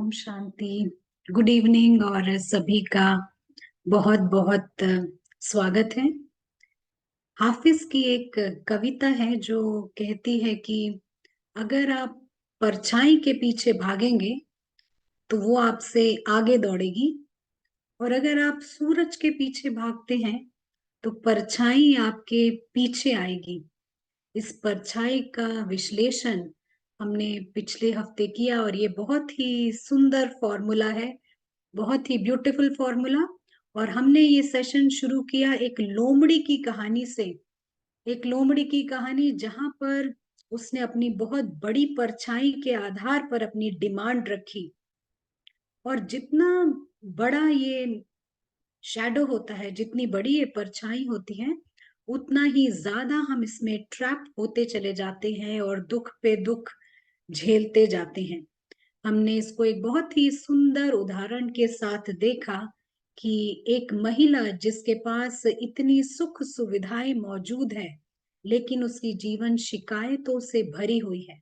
Om Shanti. Good evening और सभी का बहुत बहुत स्वागत है। हाफिज की एक कविता है जो कहती है कि अगर आप परछाई के पीछे भागेंगे तो वो आपसे आगे दौड़ेगी, और अगर आप सूरज के पीछे भागते हैं तो परछाई आपके पीछे आएगी। इस परछाई का विश्लेषण हमने पिछले हफ्ते किया और ये बहुत ही सुंदर फॉर्मूला है, बहुत ही ब्यूटीफुल फॉर्मूला। और हमने ये सेशन शुरू किया एक लोमड़ी की कहानी से। एक लोमड़ी की कहानी जहां पर उसने अपनी बहुत बड़ी परछाई के आधार पर अपनी डिमांड रखी, और जितना बड़ा ये शैडो होता है, जितनी बड़ी ये परछाई होती है, उतना ही ज्यादा हम इसमें ट्रैप होते चले जाते हैं और दुख पे दुख झेलते जाते हैं। हमने इसको एक बहुत ही सुंदर उदाहरण के साथ देखा कि एक महिला जिसके पास इतनी सुख सुविधाएं मौजूद है, लेकिन उसकी जीवन शिकायतों से भरी हुई है।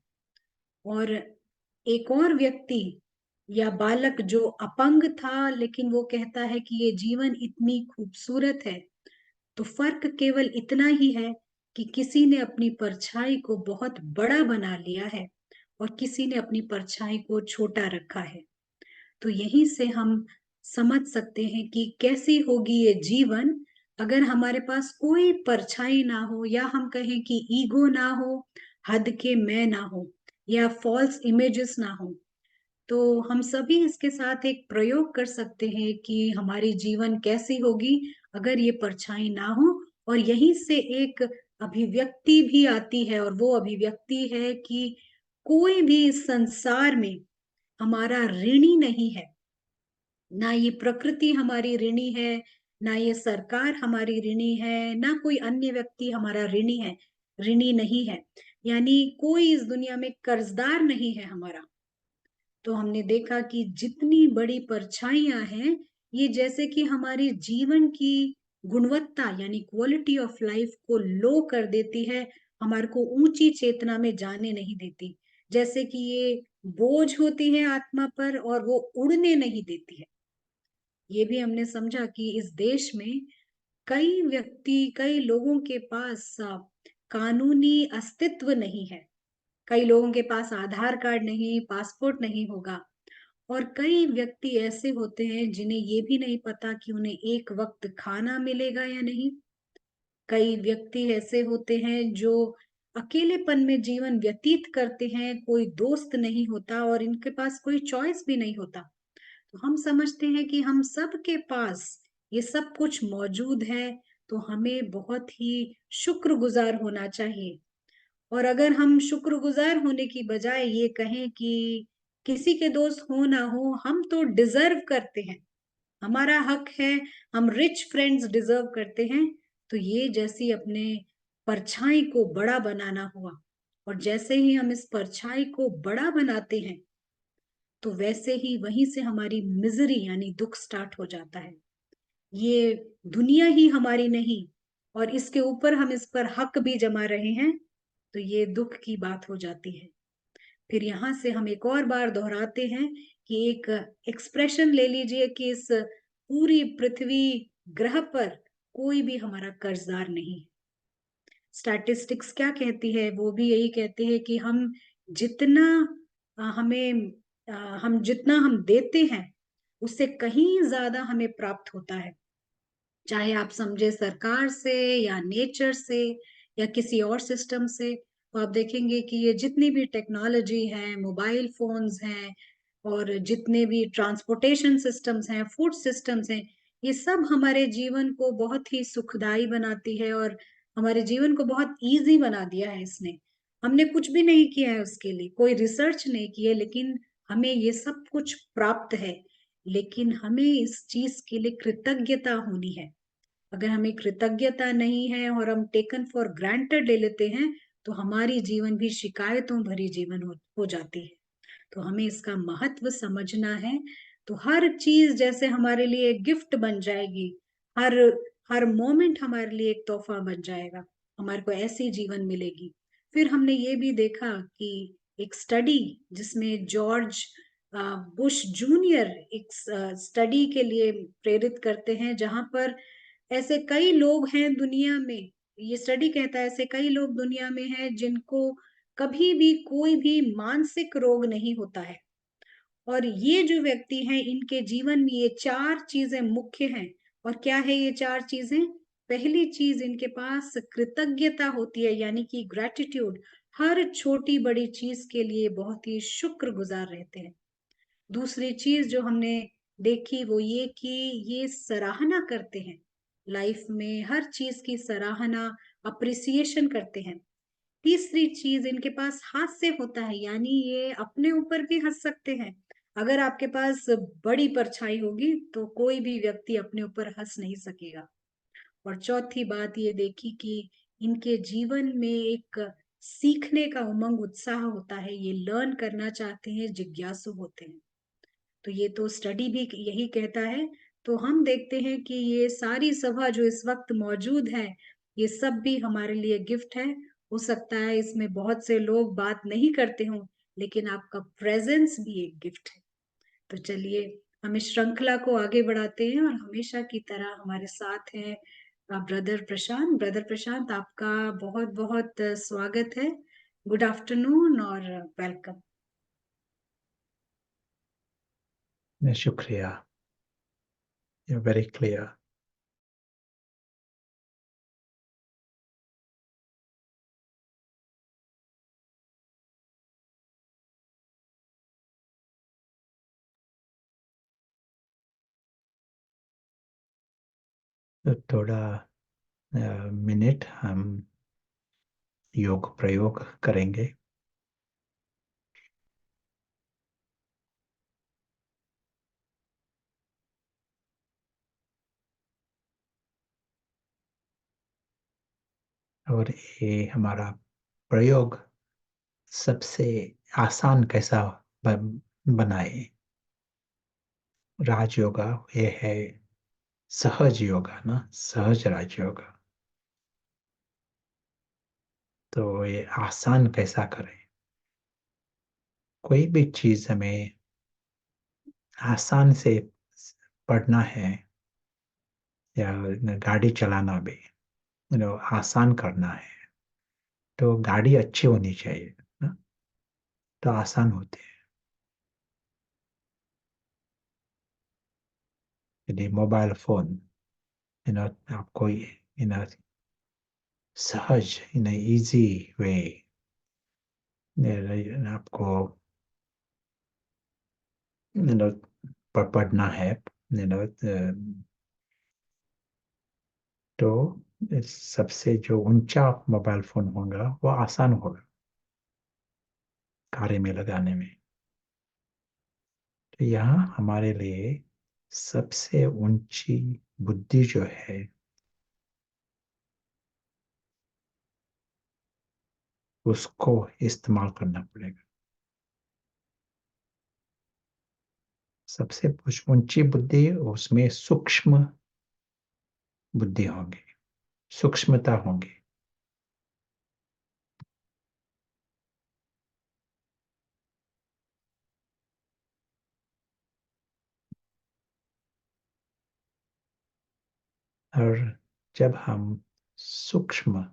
और एक और व्यक्ति या बालक जो अपंग था, लेकिन वो कहता है कि ये जीवन इतनी खूबसूरत है। तो फर्क केवल इतना ही है कि किसी ने अपनी परछाई को बहुत बड़ा बना लिया है और किसी ने अपनी परछाई को छोटा रखा है। तो यहीं से हम समझ सकते हैं कि कैसी होगी ये जीवन अगर हमारे पास कोई परछाई ना हो, या हम कहें कि ईगो ना हो, हद के मैं ना हो, या फॉल्स इमेजेस ना हो। तो हम सभी इसके साथ एक प्रयोग कर सकते हैं कि हमारी जीवन कैसी होगी अगर ये परछाई ना हो। और यहीं से एक अभिव्यक्ति भी आती है, और वो अभिव्यक्ति है कि कोई भी इस संसार में हमारा ऋणी नहीं है। ना ये प्रकृति हमारी ऋणी है, ना ये सरकार हमारी ऋणी है, ना कोई अन्य व्यक्ति हमारा ऋणी नहीं है। यानी कोई इस दुनिया में कर्जदार नहीं है हमारा। तो हमने देखा कि जितनी बड़ी परछाइयां हैं, ये जैसे कि हमारी जीवन की गुणवत्ता यानी क्वालिटी ऑफ लाइफ को लो कर देती है, हमारे को ऊंची चेतना में जाने नहीं देती। जैसे कि ये बोझ होती है आत्मा पर और वो उड़ने नहीं देती है। ये भी हमने समझा कि इस देश में कई लोगों के पास कानूनी अस्तित्व नहीं है। कई लोगों के पास आधार कार्ड नहीं, पासपोर्ट नहीं होगा। और कई व्यक्ति ऐसे होते हैं जिन्हें ये भी नहीं पता कि उन्हें एक वक्त खाना मिलेगा या नहीं। कई व्यक्ति ऐसे होते हैं जो अकेलेपन में जीवन व्यतीत करते हैं, कोई दोस्त नहीं होता और इनके पास कोई चॉइस भी नहीं होता। तो हम समझते हैं कि हम सब के पास ये सब कुछ मौजूद है, तो हमें बहुत ही शुक्रगुजार होना चाहिए। और अगर हम शुक्रगुजार होने की बजाय ये कहें कि किसी के दोस्त हो ना हो, हम तो डिजर्व करते हैं, हमारा हक है, हम रिच फ्रेंड्स डिजर्व करते हैं, तो ये जैसी अपने परछाई को बड़ा बनाना हुआ। और जैसे ही हम इस परछाई को बड़ा बनाते हैं, तो वैसे ही वहीं से हमारी मिजरी यानी दुख स्टार्ट हो जाता है। ये दुनिया ही हमारी नहीं, और इसके ऊपर हम इस पर हक भी जमा रहे हैं, तो ये दुख की बात हो जाती है। फिर यहाँ से हम एक और बार दोहराते हैं कि एक एक्सप्रेशन ले लीजिए कि इस पूरी पृथ्वी ग्रह पर कोई भी हमारा कर्जदार नहीं है। स्टैटिस्टिक्स क्या कहती है, वो भी यही कहते हैं कि जितना हमें हम जितना हम देते हैं, उससे कहीं ज्यादा हमें प्राप्त होता है। चाहे आप समझे सरकार से या नेचर से या किसी और सिस्टम से। तो आप देखेंगे कि ये जितनी भी टेक्नोलॉजी है, मोबाइल फोन्स हैं, और जितने भी ट्रांसपोर्टेशन सिस्टम्स हैं, फूड सिस्टम्स हैं, ये सब हमारे जीवन को बहुत ही सुखदाई बनाती है और हमारे जीवन को बहुत इजी बना दिया है इसने। हमने कुछ भी नहीं किया है उसके लिए, कोई रिसर्च नहीं की है, लेकिन हमें ये सब कुछ प्राप्त है। लेकिन हमें इस चीज के लिए कृतज्ञता होनी है। अगर हमें कृतज्ञता नहीं है और हम टेकन फॉर ग्रांटेड ले लेते हैं, तो हमारी जीवन भी शिकायतों भरी जीवन हो जाती है। तो हमें इसका महत्व समझना है। तो हर चीज जैसे हमारे लिए एक गिफ्ट बन जाएगी, हर हर मोमेंट हमारे लिए एक तोहफा बन जाएगा, हमारे को ऐसी जीवन मिलेगी। फिर हमने ये भी देखा कि एक स्टडी जिसमें जॉर्ज बुश जूनियर एक स्टडी के लिए प्रेरित करते हैं, जहां पर ऐसे कई लोग हैं दुनिया में, ये स्टडी कहता है ऐसे कई लोग दुनिया में हैं जिनको कभी भी कोई भी मानसिक रोग नहीं होता है। और ये जो व्यक्ति हैं इनके जीवन में ये चार चीजें मुख्य हैं। और क्या है ये चार चीजें? पहली चीज, इनके पास कृतज्ञता होती है, यानी कि ग्रेटिट्यूड। हर छोटी बड़ी चीज के लिए बहुत ही शुक्रगुजार रहते हैं। दूसरी चीज जो हमने देखी वो ये कि ये सराहना करते हैं, लाइफ में हर चीज की सराहना, अप्रिसिएशन करते हैं। तीसरी चीज, इनके पास हास्य होता है, यानी ये अपने ऊपर भी हंस सकते हैं। अगर आपके पास बड़ी परछाई होगी तो कोई भी व्यक्ति अपने ऊपर हंस नहीं सकेगा। और चौथी बात ये देखी कि इनके जीवन में एक सीखने का उमंग, उत्साह होता है, ये लर्न करना चाहते हैं, जिज्ञासु होते हैं। तो ये तो स्टडी भी यही कहता है। तो हम देखते हैं कि ये सारी सभा जो इस वक्त मौजूद है, ये सब भी हमारे लिए गिफ्ट है। हो सकता है इसमें बहुत से लोग बात नहीं करते हों, लेकिन आपका प्रेजेंस भी एक गिफ्ट है। तो चलिए हम इस श्रृंखला को आगे बढ़ाते हैं, और हमेशा की तरह हमारे साथ हैं ब्रदर प्रशांत। ब्रदर प्रशांत, आपका बहुत बहुत स्वागत है। गुड आफ्टरनून और वेलकम। शुक्रिया। You're very clear. तो थोड़ा मिनट हम योग प्रयोग करेंगे। और ये हमारा प्रयोग सबसे आसान कैसा बनाए। राजयोगा ये है सहज योगा ना, सहज राजयोगा। तो ये आसान कैसा करें। कोई भी चीज हमें आसान से पढ़ना है, या गाड़ी चलाना भी आसान करना है, तो गाड़ी अच्छी होनी चाहिए ना, तो आसान होते हैं। यदि मोबाइल फोन आपको सहज इजी वे आपको पढ़ना है, तो सबसे जो ऊंचा मोबाइल फोन होगा वो आसान होगा कार्य में लगाने में। तो यहाँ हमारे लिए सबसे ऊंची बुद्धि जो है उसको इस्तेमाल करना पड़ेगा। सबसे ऊंची बुद्धि, उसमें सूक्ष्म बुद्धि होगी, सूक्ष्मता होगी। और जब हम सूक्ष्म,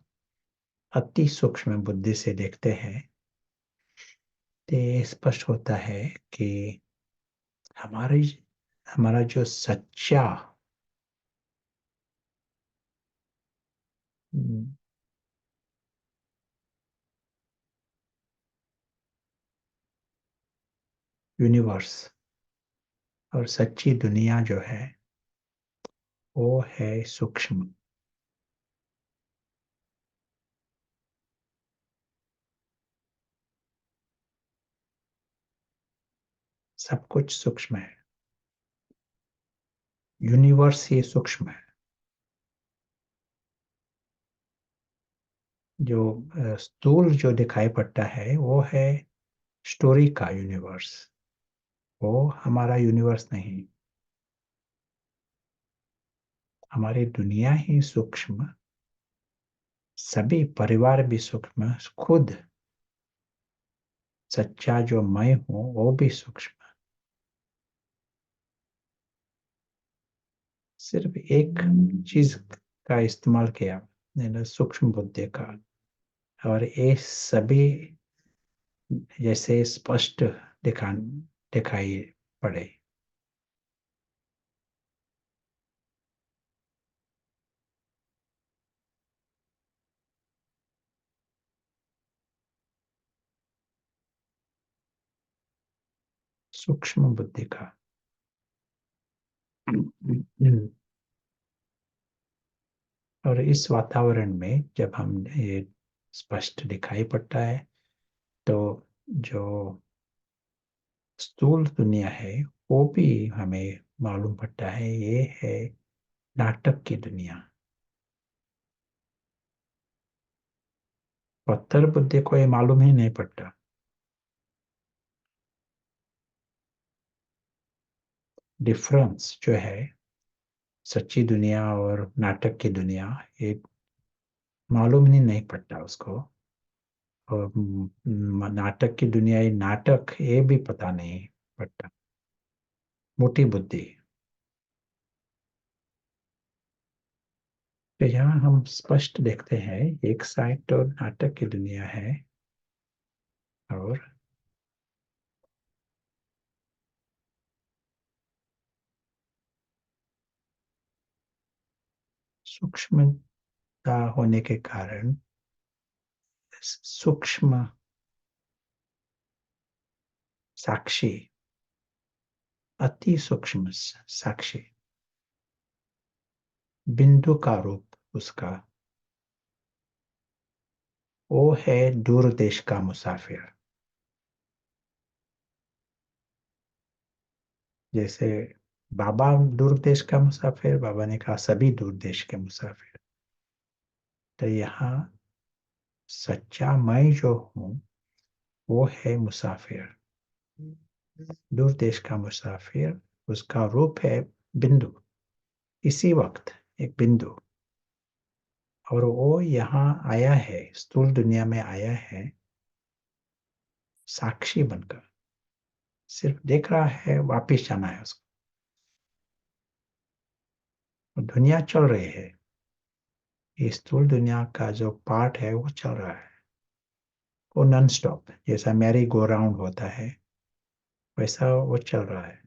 अति सूक्ष्म बुद्धि से देखते हैं, तो ये स्पष्ट होता है कि हमारी हमारा जो सच्चा यूनिवर्स और सच्ची दुनिया जो है वो है सूक्ष्म। सब कुछ सूक्ष्म है। यूनिवर्स ये सूक्ष्म है। जो स्थूल जो दिखाई पड़ता है वो है स्टोरी का यूनिवर्स, वो हमारा यूनिवर्स नहीं। हमारी दुनिया ही सूक्ष्म, सभी परिवार भी सूक्ष्म, खुद सच्चा जो मैं हूं वो भी सूक्ष्म। सिर्फ एक चीज का इस्तेमाल किया, सूक्ष्म बुद्धि का, और ये सभी जैसे स्पष्ट दिखाई पड़े। सूक्ष्म बुद्धि का। और इस वातावरण में जब हम ये स्पष्ट दिखाई पड़ता है, तो जो स्थूल दुनिया है वो भी हमें मालूम पड़ता है, ये है नाटक की दुनिया। पत्थर बुद्धि को ये मालूम ही नहीं पड़ता। डिफरेंस जो है सच्ची दुनिया और नाटक की दुनिया, ये मालूम ही नहीं पड़ता उसको। और नाटक की दुनिया, ये नाटक, ये भी पता नहीं पड़ता। मोटी बुद्धि। तो यहाँ हम स्पष्ट देखते हैं, एक साइड तो नाटक की दुनिया है, और सूक्ष्मता होने के कारण सूक्ष्म साक्षी, अति सूक्ष्म साक्षी, बिंदु का रूप उसका, वो है दूर देश का मुसाफिर। जैसे बाबा दूर देश का मुसाफिर, बाबा ने कहा सभी दूर देश के मुसाफिर। तो यहाँ सच्चा मैं जो हूँ वो है मुसाफिर, दूर देश का मुसाफिर। उसका रूप है बिंदु, इसी वक्त एक बिंदु। और वो यहाँ आया है, स्थूल दुनिया में आया है साक्षी बनकर, सिर्फ देख रहा है, वापिस जाना है उसको। और दुनिया चल रही है, ये स्थूल दुनिया का जो पार्ट है वो चल रहा है, वो नॉन स्टॉप, जैसा मैरी गो राउंड होता है वैसा वो चल रहा है।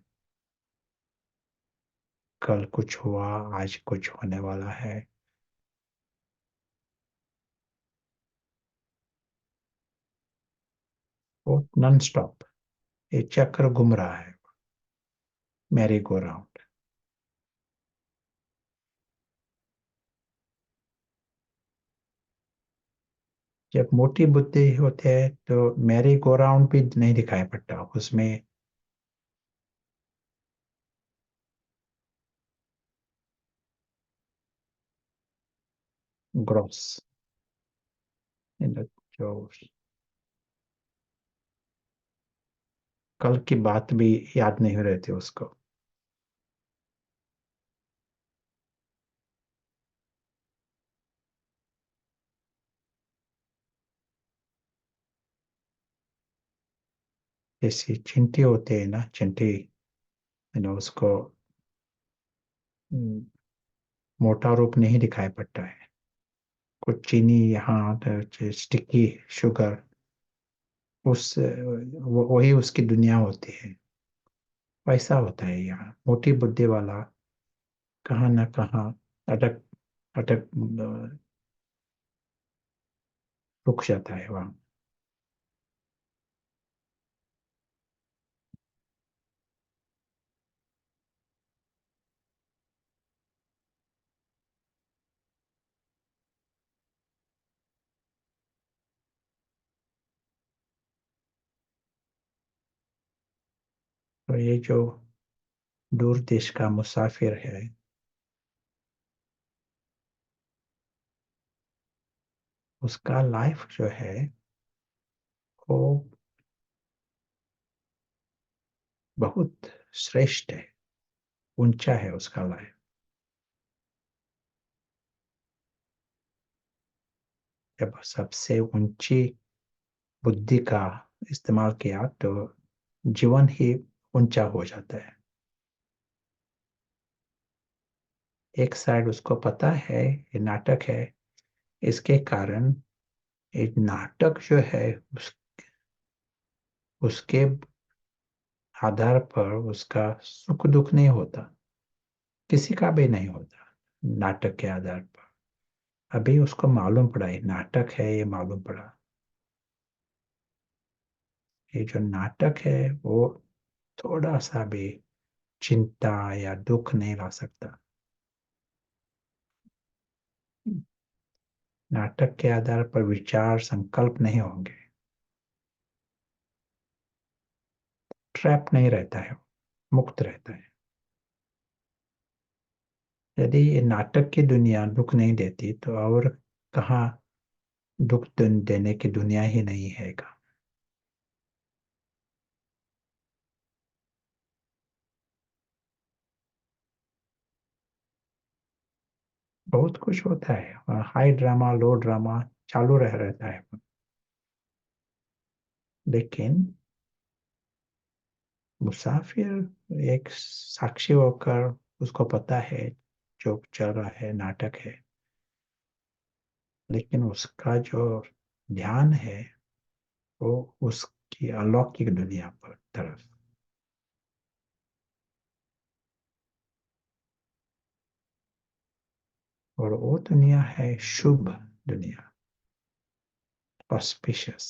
कल कुछ हुआ, आज कुछ होने वाला है, वो नॉन स्टॉप, ये चक्र घूम रहा है, मैरी गो राउंड। जब मोटी बुद्धि होते है तो मैरी गो राउंड भी नहीं दिखाई पड़ता उसमें। ग्रॉस, जो कल की बात भी याद नहीं रहती उसको। जैसे चिंटी होते हैं ना, चिंटी, उसको हम्म, मोटा रूप नहीं दिखाई पड़ता है। कुछ चीनी यहाँ, स्टिकी शुगर, उस वही उसकी दुनिया होती है। वैसा होता है यहाँ, मोटी बुद्धि वाला कहाँ ना कहाँ अटक अटक रुक जाता है वहाँ। तो ये जो दूर देश का मुसाफिर है, उसका लाइफ जो है वो बहुत श्रेष्ठ है, ऊंचा है उसका लाइफ। जब सबसे ऊंची बुद्धि का इस्तेमाल किया तो जीवन ही ऊंचा हो जाता है। एक साइड उसको पता है ये नाटक है, इसके कारण एक नाटक जो है उसके आधार पर उसका सुख दुख नहीं होता, किसी का भी नहीं होता नाटक के आधार पर। अभी उसको मालूम पड़ा ये नाटक है, ये मालूम पड़ा ये जो नाटक है वो थोड़ा सा भी चिंता या दुख नहीं ला सकता। नाटक के आधार पर विचार संकल्प नहीं होंगे, ट्रैप नहीं रहता है, मुक्त रहता है। यदि ये नाटक की दुनिया दुख नहीं देती तो और कहाँ दुख देने की दुनिया ही नहीं है का। बहुत कुछ होता है, हाई ड्रामा लो ड्रामा चालू रह रहता है, लेकिन मुसाफिर एक साक्षी होकर उसको पता है जो चल रहा है नाटक है, लेकिन उसका जो ध्यान है वो उसकी अलौकिक दुनिया पर तरफ। और वो दुनिया है शुभ दुनिया, ऑस्पिशियस।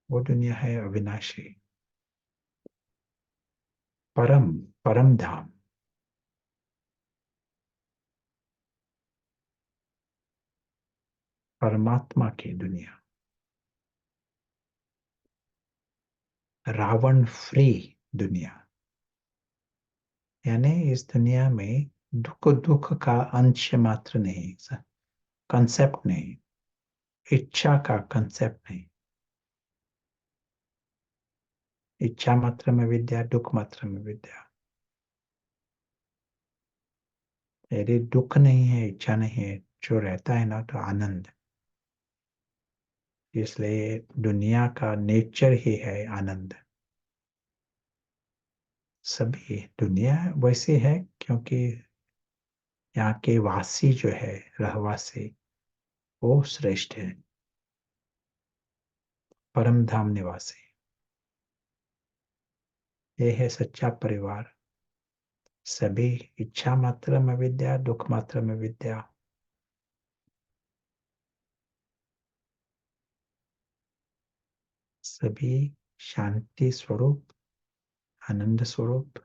वो दुनिया है अविनाशी, परम परम धाम, परमात्मा की दुनिया, रावण फ्री दुनिया। यानी इस दुनिया में दुख दुख का अंश मात्र नहीं, कंसेप्ट नहीं, इच्छा का कंसेप्ट नहीं। इच्छा मात्र में विद्या, दुख मात्र में विद्या। यदि दुख नहीं है, इच्छा नहीं है, जो रहता है ना तो आनंद। इसलिए दुनिया का नेचर ही है आनंद। सभी दुनिया वैसी है क्योंकि यहाँ के वासी जो है, रहवासी, वो श्रेष्ठ है, परम धाम निवासी। ये है सच्चा परिवार। सभी इच्छा मात्र में विद्या, दुख मात्र में विद्या। सभी शांति स्वरूप, आनंद स्वरूप,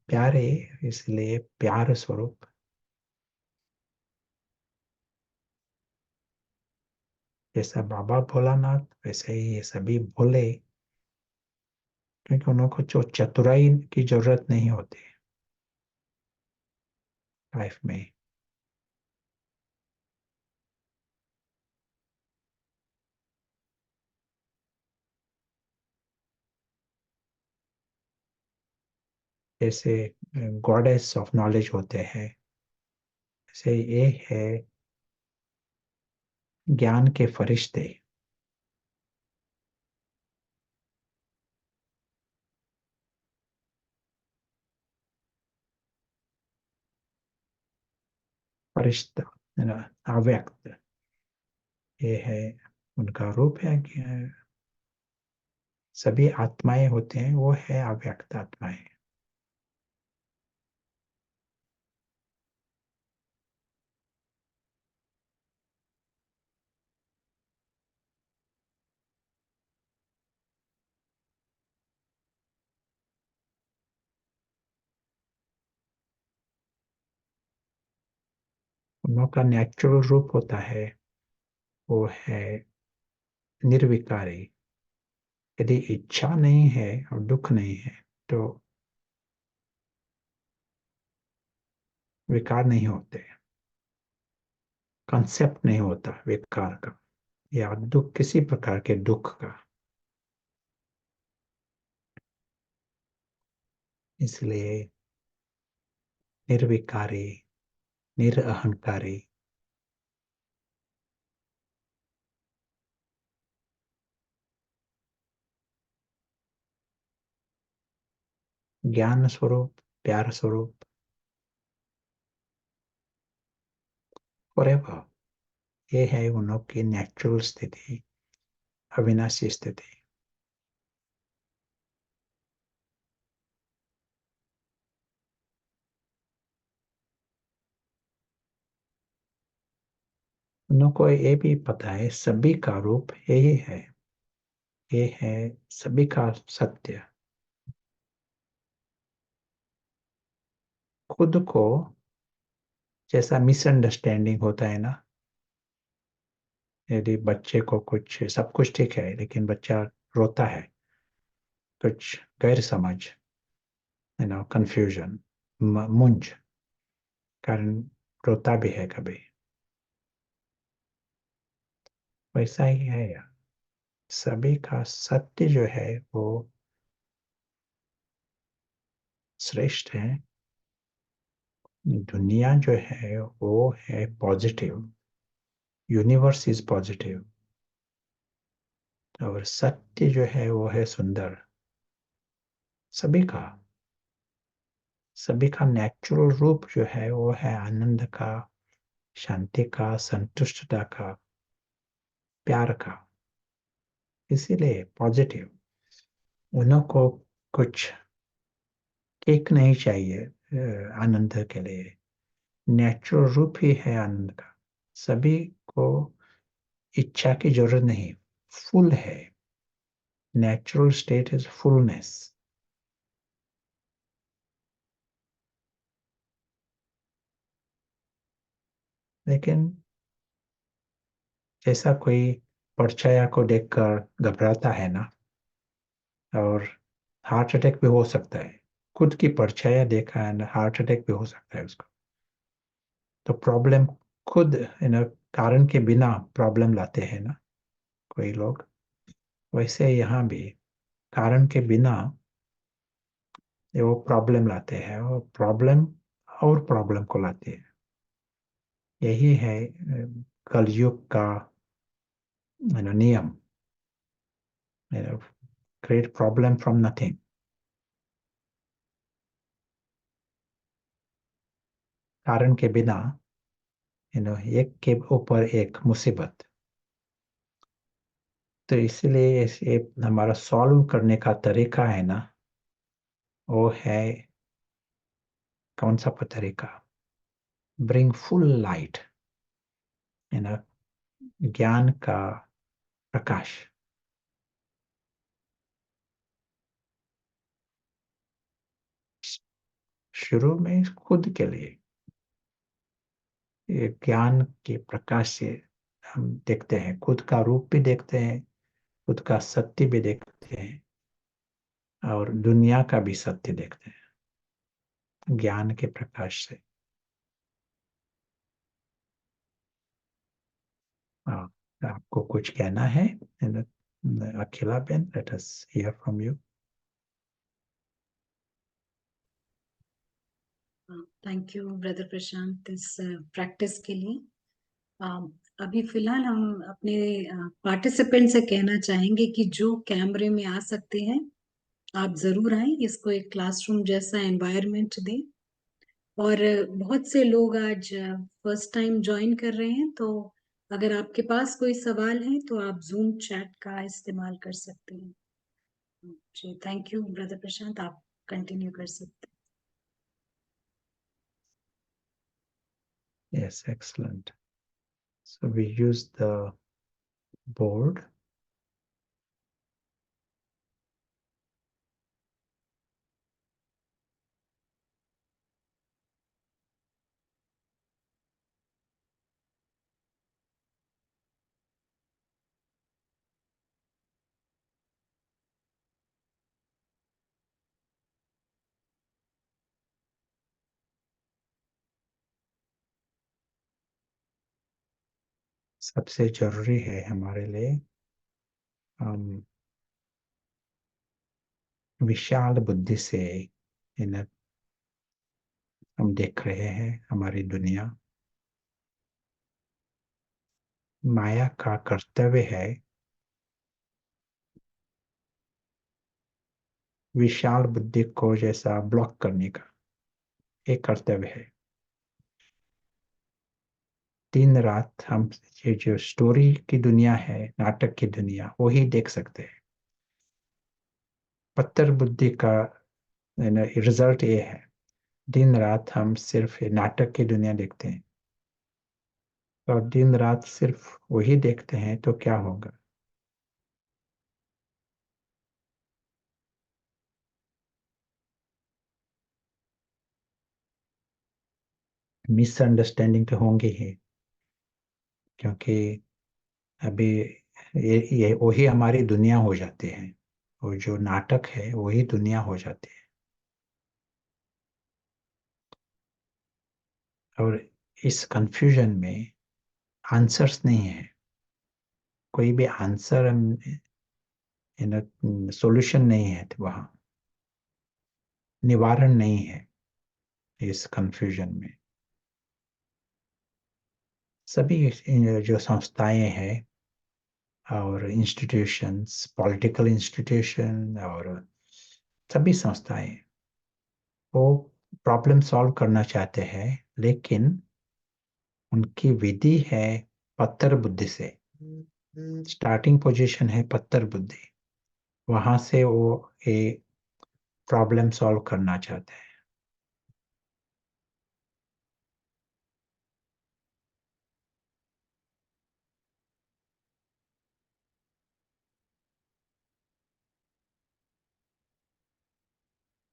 प्यारे, इसलिए प्यार स्वरूप। जैसा बाबा भोलानाथ वैसे ही ये सभी भोले, क्योंकि उनको जो चतुराई की जरूरत नहीं होती लाइफ में। जैसे गॉडेस ऑफ नॉलेज होते हैं, जैसे ये है ज्ञान के फरिश्ते। फरिश्ता है ना, अव्यक्त, ये है उनका रूप है कि सभी आत्माएं होते हैं, वो है अव्यक्त आत्माएं। उनका नेचुरल रूप होता है, वो है निर्विकारी। यदि इच्छा नहीं है और दुख नहीं है तो विकार नहीं होते, कंसेप्ट नहीं होता विकार का या दुख, किसी प्रकार के दुख का। इसलिए निर्विकारी, निरअहंकारी, ज्ञान स्वरूप, प्यार स्वरूप, फॉरएवर। ये है उन लोग की नेचुरल स्थिति, अविनाशी स्थिति। उनको ये भी पता है सभी का रूप यही है, ये है सभी का सत्य। खुद को जैसा मिसअंडरस्टैंडिंग होता है ना, यदि बच्चे को कुछ सब कुछ ठीक है लेकिन बच्चा रोता है, कुछ गैर समझ, कंफ्यूजन, मुंज कारण रोता भी है कभी, वैसा ही है यार। सभी का सत्य जो है वो श्रेष्ठ है। दुनिया जो है वो है पॉजिटिव, यूनिवर्स इज पॉजिटिव, और सत्य जो है वो है सुंदर। सभी का सभी का नेचुरल रूप जो है वो है आनंद का, शांति का, संतुष्टता का, प्यार का। इसीलिए पॉजिटिव। उनको कुछ किक नहीं चाहिए आनंद के लिए। नेचुरल रूप ही है आनंद का। सभी को इच्छा की जरूरत नहीं, फुल है। Natural state is fullness. लेकिन जैसा कोई परछाया को देखकर घबराता है ना, और हार्ट अटैक भी हो सकता है। खुद की परछाया देखा है ना, हार्ट अटैक भी हो सकता है उसको। तो प्रॉब्लम खुद कारण के बिना प्रॉब्लम लाते हैं ना कोई लोग, वैसे यहाँ भी कारण के बिना ये वो प्रॉब्लम लाते हैं, और प्रॉब्लम को लाते हैं। यही है कलयुग का नियम, क्रिएट प्रॉब्लम फ्रॉम नथिंग। कारण के बिना एक के ऊपर एक मुसीबत। तो इसलिए ये हमारा सॉल्व करने का तरीका है ना, वो है कौन सा तरीका? ब्रिंग फुल लाइट, ज्ञान का प्रकाश। शुरू में खुद के लिए ये ज्ञान के प्रकाश से हम देखते हैं, खुद का रूप भी देखते हैं, खुद का सत्य भी देखते हैं, और दुनिया का भी सत्य देखते हैं ज्ञान के प्रकाश से। हाँ, आपको कुछ कहना है Akhila ben? Let us hear from you. Thank you brother Prashant इस प्रैक्टिस के लिए। अ, अभी फिलहाल हम अपने पार्टिसिपेंट से कहना चाहेंगे कि जो कैमरे में आ सकते हैं आप जरूर आए, इसको एक क्लासरूम जैसा एनवायरनमेंट दें। और बहुत से लोग आज फर्स्ट टाइम ज्वाइन कर रहे हैं, तो अगर आपके पास कोई सवाल है तो आप जूम चैट का इस्तेमाल कर सकते हैं। जी थैंक यू ब्रदर प्रशांत, आप कंटिन्यू कर सकते हैं। Yes, excellent. So we use the board. सबसे जरूरी है हमारे लिए, हम विशाल बुद्धि से इन हम देख रहे हैं हमारी दुनिया। माया का कर्तव्य है विशाल बुद्धि को जैसा ब्लॉक करने का एक कर्तव्य है। दिन रात हम ये जो स्टोरी की दुनिया है, नाटक की दुनिया, वो ही देख सकते हैं। पत्थर बुद्धि का रिजल्ट ये है, दिन रात हम सिर्फ ये नाटक की दुनिया देखते हैं। और दिन रात सिर्फ वही देखते हैं तो क्या होगा? मिसअंडरस्टैंडिंग तो होंगे ही, क्योंकि अभी ये वही हमारी दुनिया हो जाती है। वो जो नाटक है वही दुनिया हो जाती है। और इस कंफ्यूजन में आंसर्स नहीं है। कोई भी आंसर सॉल्यूशन नहीं है वहां, निवारण नहीं है इस कंफ्यूजन में। सभी जो संस्थाएं हैं और इंस्टीट्यूशंस, पॉलिटिकल इंस्टीट्यूशन और सभी संस्थाएं, वो प्रॉब्लम सॉल्व करना चाहते हैं, लेकिन उनकी विधि है पत्थर बुद्धि से। स्टार्टिंग पोजीशन है पत्थर बुद्धि, वहां से वो एक प्रॉब्लम सॉल्व करना चाहते हैं।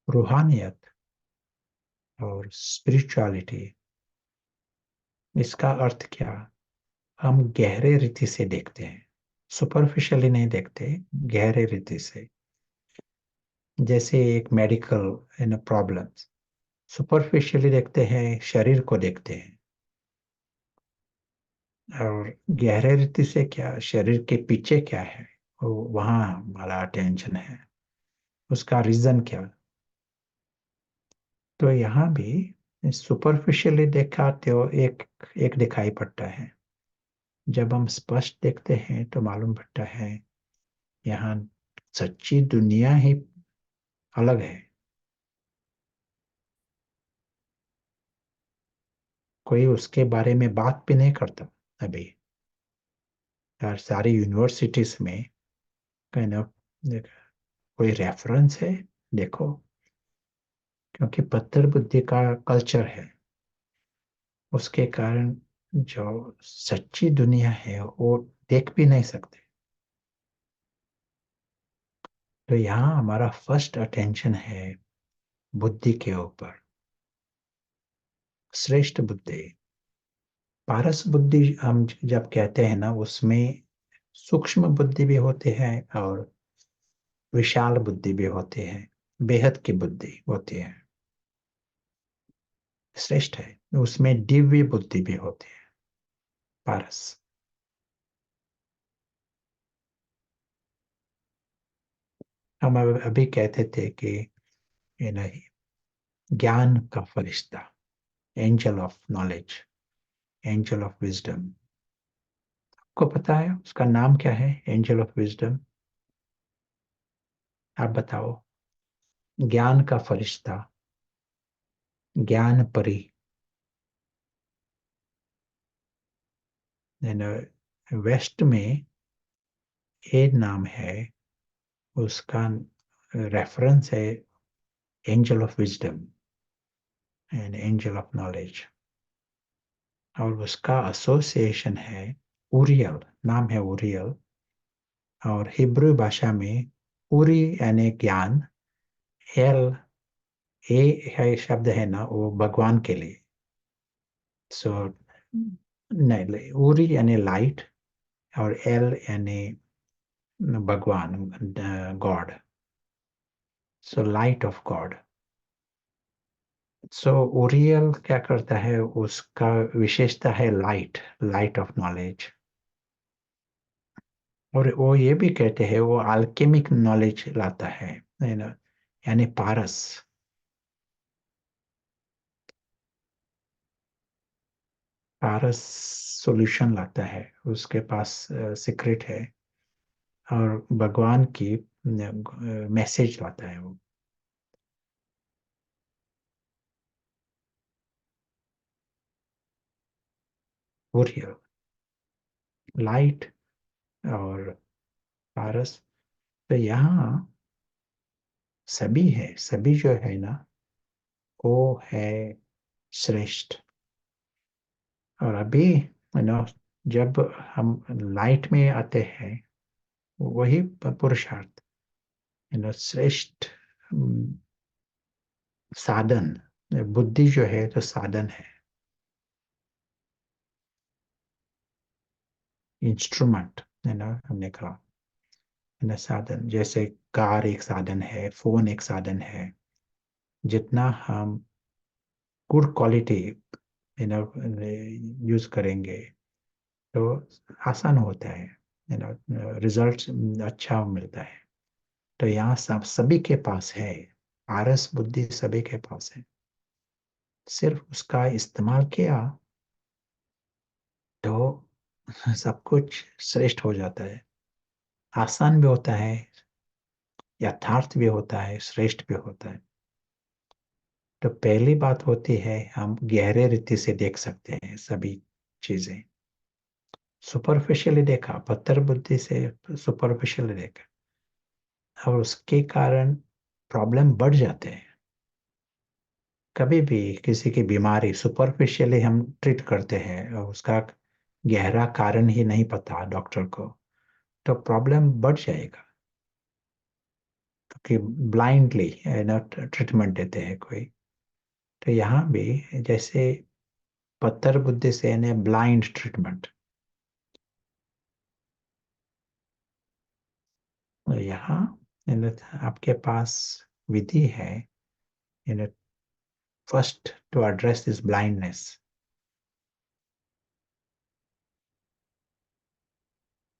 रूहानियत और स्पिरिचुअलिटी, इसका अर्थ क्या? हम गहरे रीति से देखते हैं, सुपरफिशियली नहीं देखते, गहरे रीति से। जैसे एक मेडिकल प्रॉब्लम्स, सुपरफिशियली देखते हैं, शरीर को देखते हैं। और गहरे रीति से क्या, शरीर के पीछे क्या है, वो वहां हमारा अटेंशन है, उसका रीजन क्या। तो यहाँ भी सुपरफिशियली देखा तो एक एक दिखाई पड़ता है। जब हम स्पष्ट देखते हैं तो मालूम पड़ता है यहाँ सच्ची दुनिया ही अलग है। कोई उसके बारे में बात भी नहीं करता अभी। यार सारी यूनिवर्सिटीज में काइंड ऑफ कोई रेफरेंस है देखो, क्योंकि पत्थर बुद्धि का कल्चर है। उसके कारण जो सच्ची दुनिया है वो देख भी नहीं सकते। तो यहाँ हमारा फर्स्ट अटेंशन है बुद्धि के ऊपर, श्रेष्ठ बुद्धि। पारस बुद्धि हम जब कहते हैं ना, उसमें सूक्ष्म बुद्धि भी होती है और विशाल बुद्धि भी होती है, बेहद की बुद्धि होती है, श्रेष्ठ है। उसमें दिव्य बुद्धि भी होती है, पारस। हम अभी कहते थे कि ये नहीं, ज्ञान का फरिश्ता, angel of knowledge, angel of wisdom. आपको पता है उसका नाम क्या है, एंजल ऑफ विजडम? आप बताओ। ज्ञान का फरिश्ता, ज्ञान परी। वेस्ट में एक नाम है, उसका रेफरेंस है angel of wisdom and angel of knowledge. और उसका एसोसिएशन है उरियल, नाम है उरियल। और हिब्रू भाषा में उरी यानी ज्ञान, एल ए है शब्द है ना, वो भगवान के लिए। सो नहीं, उरी यानी लाइट और एल यानी भगवान, God. So light of God. So Oryol क्या करता है, उसका विशेषता है लाइट, लाइट ऑफ नॉलेज। और वो ये भी कहते हैं वो अल्केमिक नॉलेज लाता है, यानी पारस। पारस सॉल्यूशन लाता है, उसके पास सीक्रेट है। और भगवान की मैसेज लाता है वो। सूर्य, लाइट और पारस। तो यहाँ सभी है, सभी जो है ना वो है श्रेष्ठ। और अभी जब हम लाइट में आते हैं, वही पुरुषार्थ श्रेष्ठ साधन। बुद्धि जो है तो साधन है, इंस्ट्रूमेंट हमने कहा साधन। जैसे कार एक साधन है, फोन एक साधन है। जितना हम गुड क्वालिटी यूज करेंगे तो आसान होता है, रिजल्ट अच्छा मिलता है। तो यहाँ सब सभी के पास है, आरस बुद्धि सभी के पास है। सिर्फ उसका इस्तेमाल किया तो सब कुछ श्रेष्ठ हो जाता है, आसान भी होता है, यथार्थ भी होता है, श्रेष्ठ भी होता है। तो पहली बात होती है, हम गहरे रीति से देख सकते हैं सभी चीजें। सुपरफिशियली देखा, पत्थर बुद्धि से सुपरफिशियली देखा, और उसके कारण प्रॉब्लम बढ़ जाते हैं। कभी भी किसी की बीमारी सुपरफिशियली हम ट्रीट करते हैं और उसका गहरा कारण ही नहीं पता डॉक्टर को, तो प्रॉब्लम बढ़ जाएगा। क्योंकि ब्लाइंडली ट्रीटमेंट देते हैं कोई। तो यहाँ भी जैसे पत्थर बुद्धि से ब्लाइंड ट्रीटमेंट, यहाँ आपके पास विधि है first to address this blindness.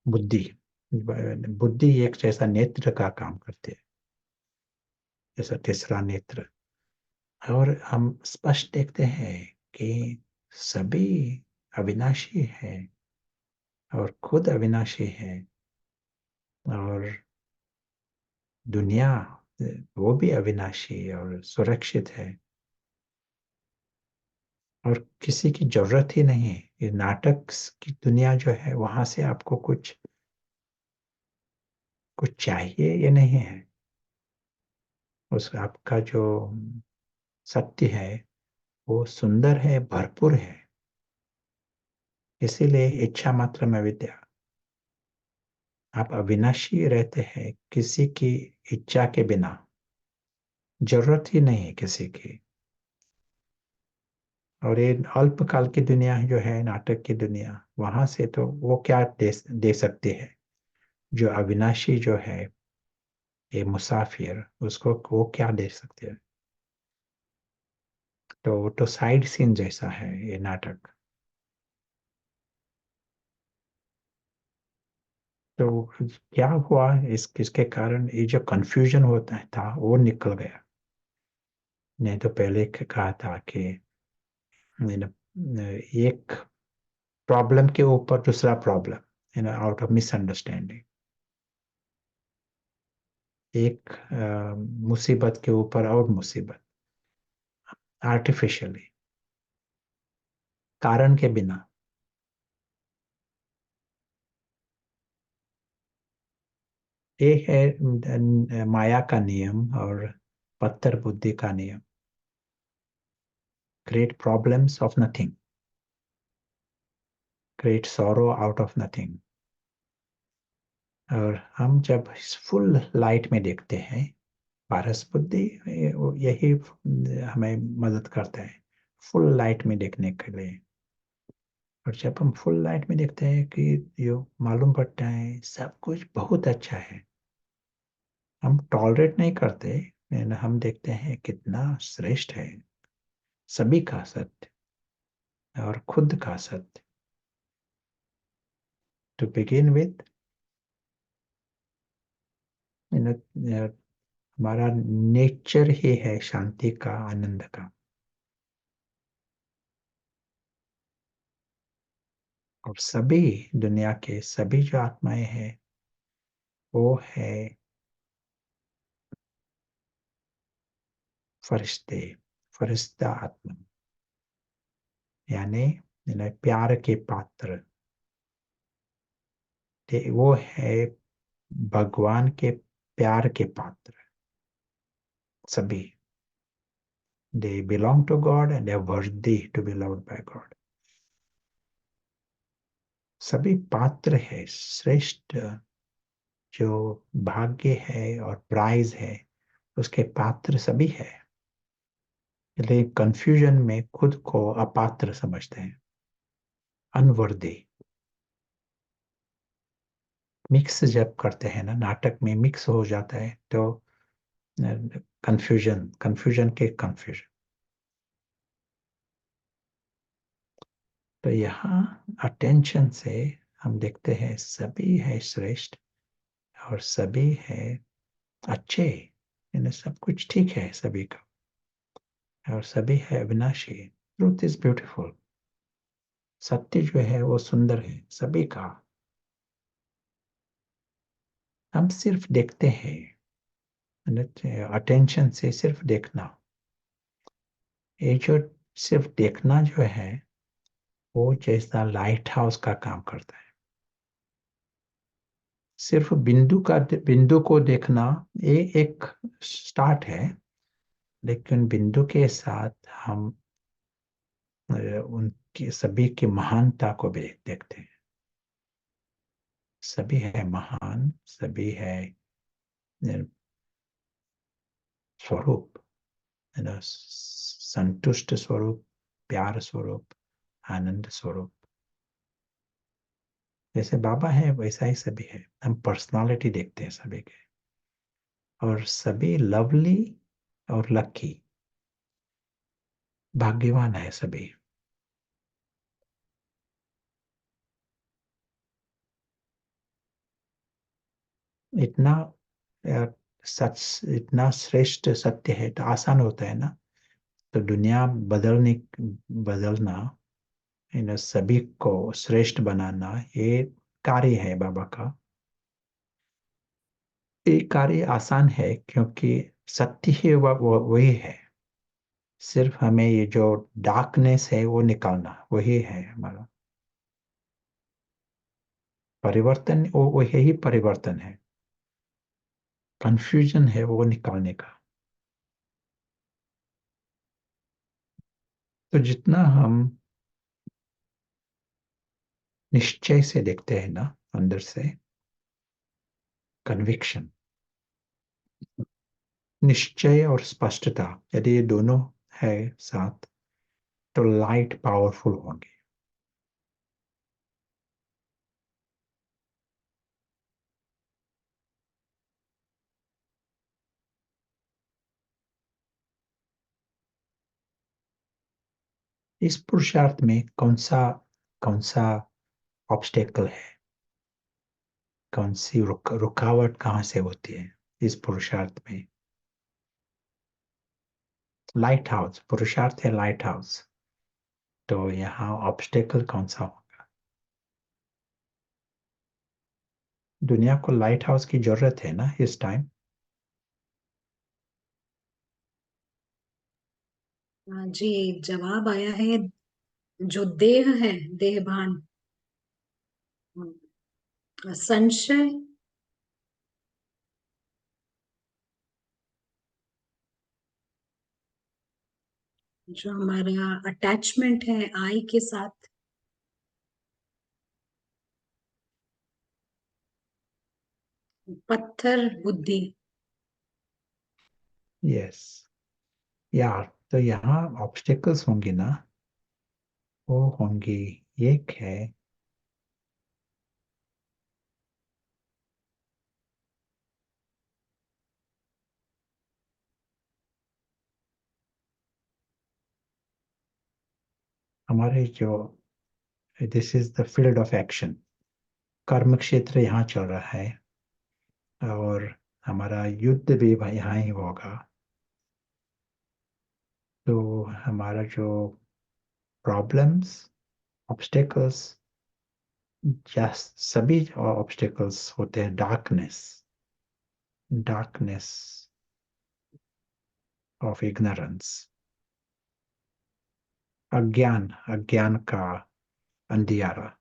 बुद्धि, बुद्धि एक जैसा नेत्र का काम करती है, जैसा तीसरा नेत्र। और हम स्पष्ट देखते हैं कि सभी अविनाशी है और खुद अविनाशी है, और दुनिया वो भी अविनाशी और सुरक्षित है, और किसी की जरूरत ही नहीं है। ये नाटक की दुनिया जो है, वहां से आपको कुछ कुछ चाहिए ये नहीं है। उस आपका जो सत्य है वो सुंदर है, भरपूर है। इसीलिए इच्छा मात्र में विद्या। आप अविनाशी रहते हैं किसी की इच्छा के बिना, जरूरत ही नहीं है किसी की। और ये अल्पकाल की दुनिया जो है, नाटक की दुनिया, वहां से तो वो क्या दे सकती है। जो अविनाशी जो है, ये मुसाफिर, उसको वो क्या दे सकते हैं। तो साइड सीन जैसा है ये नाटक। तो क्या हुआ, इसके कारण ये जो कंफ्यूजन होता है था वो निकल गया। नहीं तो पहले कहा था कि एक प्रॉब्लम के ऊपर दूसरा प्रॉब्लम, आउट ऑफ मिसअंडरस्टैंडिंग। एक मुसीबत के ऊपर और मुसीबत, आर्टिफिशियली, कारण के बिना। ये है माया का नियम और पत्थर बुद्धि का नियम। Create problems of nothing, create sorrow out of nothing. और हम जब फुल लाइट में देखते हैं, पारस बुद्धि यही हमें मदद करता है फुल लाइट में देखने के लिए। और जब हम फुल लाइट में देखते हैं कि यो मालूम पड़ता है सब कुछ बहुत अच्छा है, हम टॉलरेट नहीं करते, हम देखते हैं कितना श्रेष्ठ है सभी का सत्य और खुद का सत्य। टू बिगिन विद हमारा नेचर ही है शांति का, आनंद का। और सभी दुनिया के सभी जो आत्माएं हैं वो है फरिश्ते, फरिश्ता आत्मा। यानी प्यार के पात्र, वो है भगवान के प्यार के पात्र सभी। They belong to God and they are worthy to be loved by God. सभी पात्र है, श्रेष्ठ जो भाग्य है और प्राइज है, उसके पात्र सभी है। लेकिन कंफ्यूजन में खुद को अपात्र समझते हैं, अनवर्दी। मिक्स जब करते हैं ना, नाटक में मिक्स हो जाता है तो कंफ्यूजन, कंफ्यूजन के कंफ्यूजन। तो यहाँ अटेंशन से हम देखते हैं सभी है श्रेष्ठ और सभी है अच्छे, इन्हें सब कुछ ठीक है सभी का, और सभी है अविनाशी। ट्रूथ इज ब्यूटीफुल, सत्य जो है वो सुंदर है सभी का। हम सिर्फ देखते हैं, अटेंशन से सिर्फ देखना। ये जो सिर्फ देखना जो है वो जैसा लाइट हाउस का काम करता है। सिर्फ बिंदु को देखना ये एक स्टार्ट है, लेकिन बिंदु के साथ हम उनकी सभी की महानता को भी देखते हैं। सभी है महान, सभी है स्वरूप, संतुष्ट स्वरूप, प्यार स्वरूप, आनंद स्वरूप। जैसे बाबा है वैसा ही सभी है। हम पर्सनालिटी देखते हैं सभी के, और सभी लवली और लकी, भाग्यवान है सभी। इतना सच, इतना श्रेष्ठ सत्य है तो आसान होता है ना। तो दुनिया बदलना, इन सभी को श्रेष्ठ बनाना, ये कार्य है बाबा का। ये कार्य आसान है क्योंकि सत्य ही वही है। सिर्फ हमें ये जो डार्कनेस है वो निकालना, वही है हमारा परिवर्तन। वो यही परिवर्तन है, कंफ्यूजन है वो निकालने का। तो जितना हम निश्चय से देखते हैं ना, अंदर से कन्विक्शन, निश्चय और स्पष्टता, यदि ये दोनों है साथ तो लाइट पावरफुल होंगे। इस पुरुषार्थ में कौन सा ऑब्स्टेकल है, कौन सी रुकावट कहाँ से होती है इस पुरुषार्थ में? लाइट हाउस, पुरुषार्थ है लाइट हाउस। तो यहाँ ऑब्स्टेकल कौन सा होगा? दुनिया को लाइट हाउस की जरूरत है ना इस टाइम। हाँ जी, जवाब आया है। जो देह है, देहभान, संशय, जो हमारा अटैचमेंट है आई के साथ, पत्थर बुद्धि। यस यार, तो यहाँ ऑब्स्टेकल्स होंगे ना, वो होंगी। एक है हमारे जो, this is the field of action, कर्म क्षेत्र यहाँ चल रहा है, और हमारा युद्ध भी यहाँ ही होगा। तो हमारा जो प्रॉब्लम्स, ऑब्स्टेकल्स, जस्ट सभी ऑब्स्टेकल्स होते हैं डार्कनेस, डार्कनेस ऑफ इग्नोरेंस, अज्ञान, अज्ञान का अंधियारा।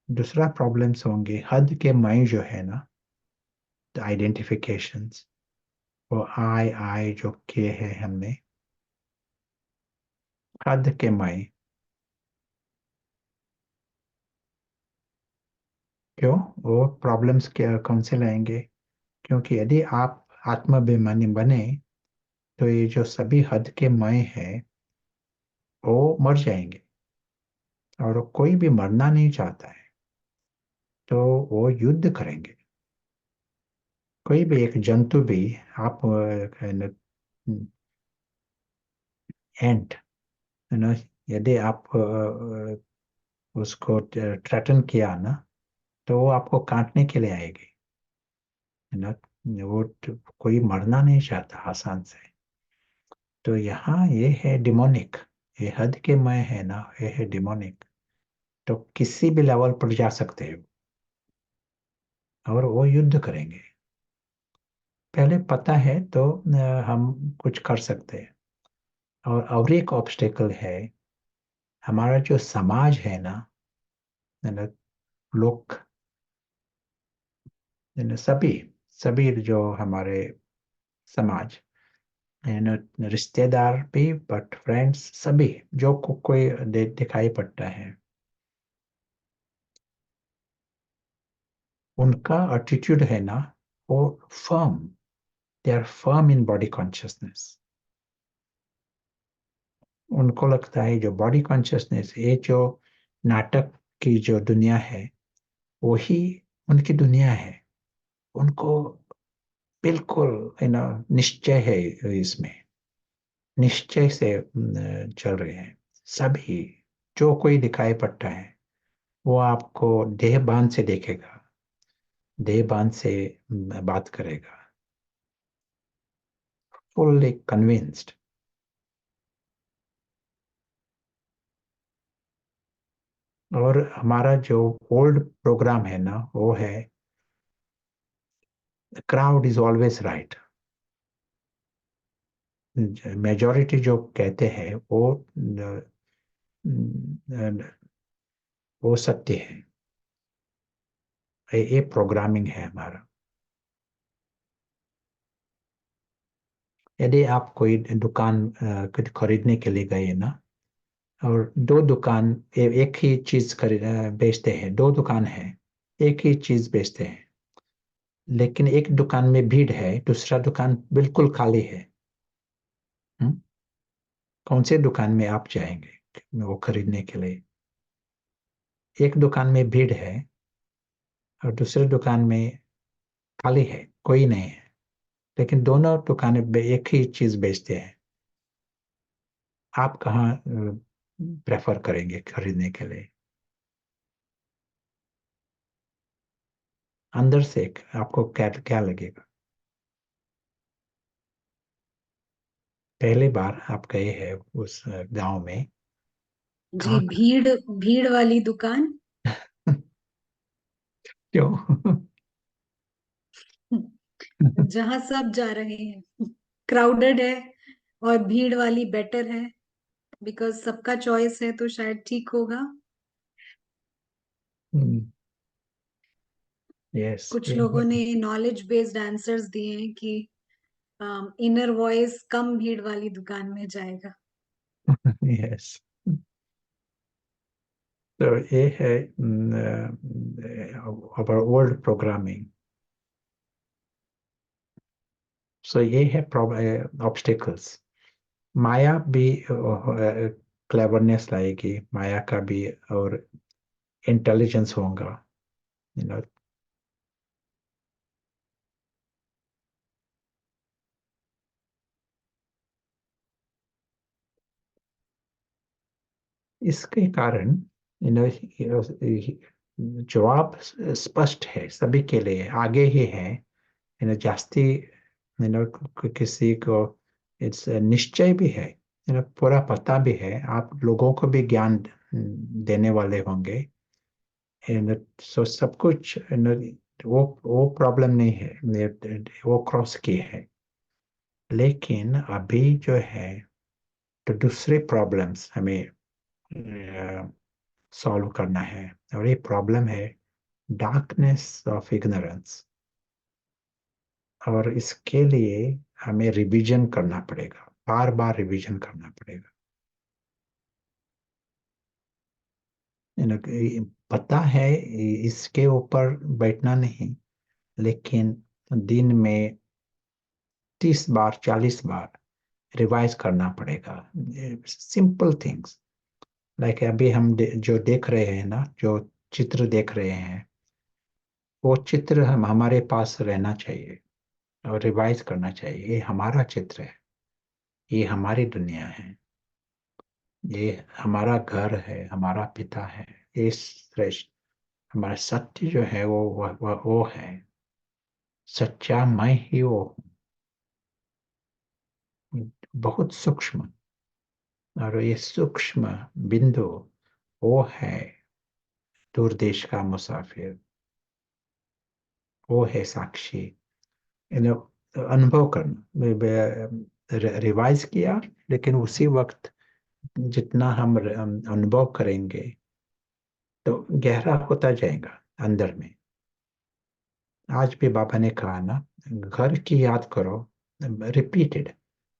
दूसरा प्रॉब्लम्स होंगे हद के मई जो है ना, आइडेंटिफिकेशंस, वो आई जो किए हैं हमने, हद के मई। क्यों वो प्रॉब्लम्स कौन से लाएंगे? क्योंकि यदि आप आत्माभिमानी बने तो ये जो सभी हद के मय है वो मर जाएंगे, और कोई भी मरना नहीं चाहता है तो वो युद्ध करेंगे। कोई भी एक जंतु भी, आप एंट, है ना, यदि आप उसको थ्रेटन किया ना तो वो आपको काटने के लिए आएगी, है ना। वो कोई मरना नहीं चाहता आसान से। तो यहाँ ये है डिमोनिक, ये हद के मय है ना, ये है डिमोनिक। तो किसी भी लेवल पर जा सकते हैं और वो युद्ध करेंगे। पहले पता है तो हम कुछ कर सकते हैं। और एक ऑब्स्टेकल है, हमारा जो समाज है ना, लोग, है ना, सभी सभी जो हमारे समाज, है ना, रिश्तेदार भी, बट फ्रेंड्स सभी, जो कोई दिखाई पड़ता है, उनका एटीट्यूड है ना, वो firm, they are firm in body consciousness. उनको लगता है जो बॉडी कॉन्शियसनेस, ये जो नाटक की जो दुनिया है वही उनकी दुनिया है। उनको बिल्कुल, निश्चय है इसमें, निश्चय से चल रहे हैं सभी। जो कोई दिखाई पड़ता है वो आपको देहभान से देखेगा, देहभान से बात करेगा, फुल्ली कन्विंस्ड। और हमारा जो ओल्ड प्रोग्राम है ना, वो है crowd is always right. Majority जो कहते हैं वो सत्य है। ये प्रोग्रामिंग है हमारा। यदि आप कोई दुकान कुछ खरीदने के लिए गए ना, और दो दुकान एक ही चीज खरीद बेचते हैं, दो दुकान है एक ही चीज बेचते हैं, लेकिन एक दुकान में भीड़ है, दूसरा दुकान बिल्कुल खाली है। हम्म? कौन से दुकान में आप जाएंगे वो खरीदने के लिए? एक दुकान में भीड़ है और दूसरे दुकान में खाली है, कोई नहीं है, लेकिन दोनों दुकानें एक ही चीज बेचते हैं। आप कहाँ प्रेफर करेंगे खरीदने के लिए? अंदर से आपको क्या क्या लगेगा? पहली बार आप गए हैं उस गांव में, जी, कहाँ? भीड़ भीड़ वाली दुकान। क्यों? जहां सब जा रहे हैं, क्राउडेड है, और भीड़ वाली बेटर है, बिकॉज सबका चॉइस है तो शायद ठीक होगा। यस, कुछ लोगों ने नॉलेज बेस्ड आंसर्स दिए हैं कि इनर वॉइस कम भीड़ वाली दुकान में जाएगा। यस। तो ये है our old programming। सो ये है ऑब्स्टिकल्स। माया भी क्लेवरनेस लाएगी, माया का भी, और इंटेलिजेंस होगा, यू नो। इसके कारण, यू नो, जवाब स्पष्ट है सभी के लिए, आगे ही है, जास्ती, किसी को इट्स निश्चय भी है, पूरा पता भी है, आप लोगों को भी ज्ञान देने वाले होंगे, सो सब कुछ, वो प्रॉब्लम नहीं है, वो क्रॉस की है। लेकिन अभी जो है तो दूसरे प्रॉब्लम्स हमें सॉल्व करना है, और ये प्रॉब्लम है डार्कनेस ऑफ इग्नोरेंस। और इसके लिए हमें रिवीजन करना पड़ेगा, बार बार रिवीजन करना पड़ेगा। पता है इसके ऊपर बैठना नहीं, लेकिन दिन में 30 बार 40 बार रिवाइज करना पड़ेगा। सिंपल थिंग्स, लाइक अभी हम जो देख रहे हैं ना, जो चित्र देख रहे हैं, वो चित्र हम हमारे पास रहना चाहिए और रिवाइज करना चाहिए। ये हमारा चित्र है, ये हमारी दुनिया है, ये हमारा घर है, हमारा पिता है। ये श्रेष्ठ हमारा सत्य जो है वो है सच्चा मैं ही वो हूँ। बहुत सूक्ष्म, और ये सूक्ष्म बिंदु वो है दूर देश का मुसाफिर, वो है साक्षी। अनुभव करना, रिवाइज किया, लेकिन उसी वक्त जितना हम अनुभव करेंगे तो गहरा होता जाएगा अंदर में। आज भी बाबा ने कहा ना, घर की याद करो, रिपीटेड,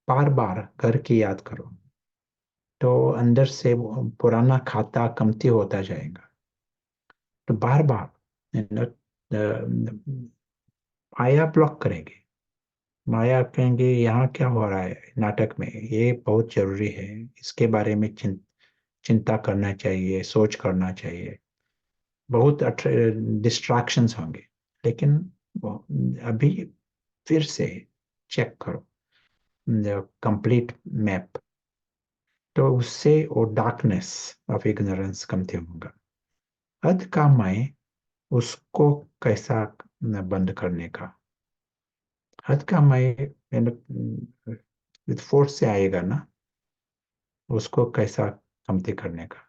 बार बार घर की याद करो, तो अंदर से वो पुराना खाता कमती होता जाएगा। तो बार बार माया ब्लॉक करेंगे, माया कहेंगे यहाँ क्या हो रहा है नाटक में, ये बहुत जरूरी है, इसके बारे में चिंता करना चाहिए, सोच करना चाहिए। बहुत डिस्ट्रैक्शंस होंगे, लेकिन अभी फिर से चेक करो कंप्लीट मैप, तो उससे वो डार्कनेस ऑफ इग्नोरेंस कमती होगा। हद का मैं उसको कैसा बंद करने का, हद का मैं विद फोर्स से आएगा ना, उसको कैसा कमती करने का।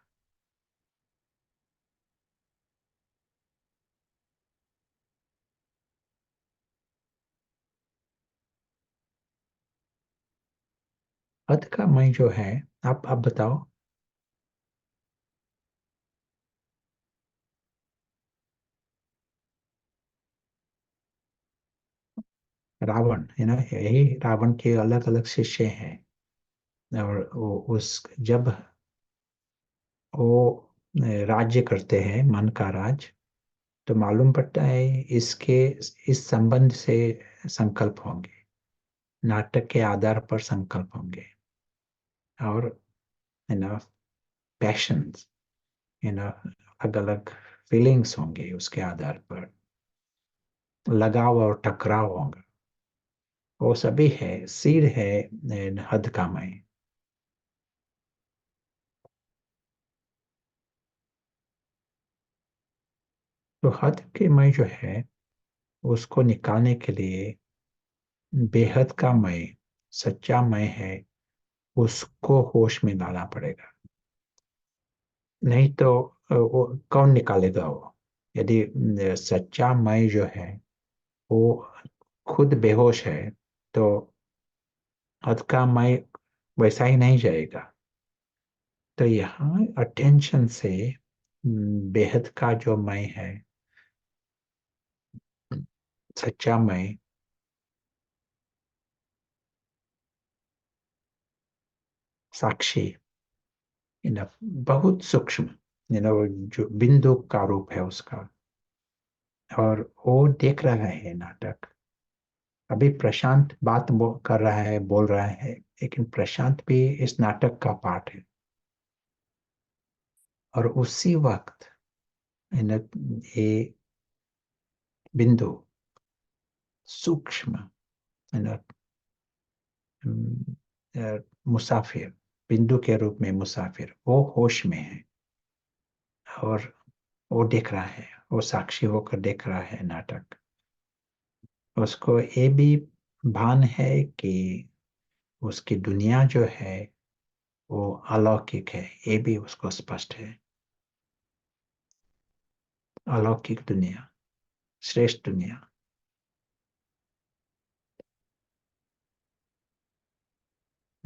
हद का मैं जो है, आप बताओ। रावण है ना, यही रावण के अलग अलग शिष्य हैं। और उस जब वो राज्य करते हैं मन का राज, तो मालूम पड़ता है इसके इस संबंध से संकल्प होंगे, नाटक के आधार पर संकल्प होंगे, और you know patience, you know अलग अलग फीलिंग्स होंगे, उसके आधार पर लगाव और टकराव होगा। वो सभी है, सीड है हद का मैं। तो हद के मैं जो है, उसको निकालने के लिए बेहद का मैं, सच्चा मैं है, उसको होश में लाना पड़ेगा। नहीं तो वो कौन निकालेगा वो? यदि सच्चा मैं जो है वो खुद बेहोश है, तो हद का मैं वैसा ही नहीं जाएगा। तो यहाँ अटेंशन से बेहद का जो मैं है, सच्चा मैं, साक्षी, बहुत सूक्ष्म, जो बिंदु का रूप है उसका, और वो देख रहा है नाटक। अभी प्रशांत कर रहा है, बोल रहा है, लेकिन प्रशांत भी इस नाटक का पार्ट है। और उसी वक्त ये बिंदु सूक्ष्म, है ना, मुसाफिर, बिंदु के रूप में मुसाफिर, वो होश में है, और वो देख रहा है, वो साक्षी होकर देख रहा है नाटक। उसको ये भी भान है कि उसकी दुनिया जो है वो अलौकिक है, ये भी उसको स्पष्ट है। अलौकिक दुनिया, श्रेष्ठ दुनिया।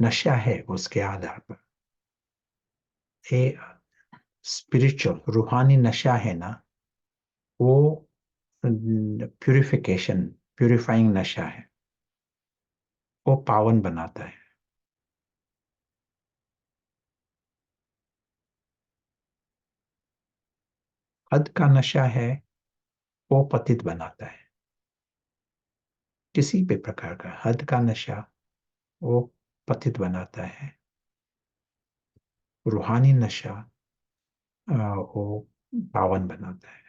नशा है उसके आधार पर। ये स्पिरिचुअल रूहानी नशा है ना, वो प्यूरिफाइंग नशा है, वो पावन बनाता है। हद का नशा है, वो पतित बनाता है। किसी भी प्रकार का हद का नशा वो पतित बनाता है। रूहानी नशा वो पावन बनाता है,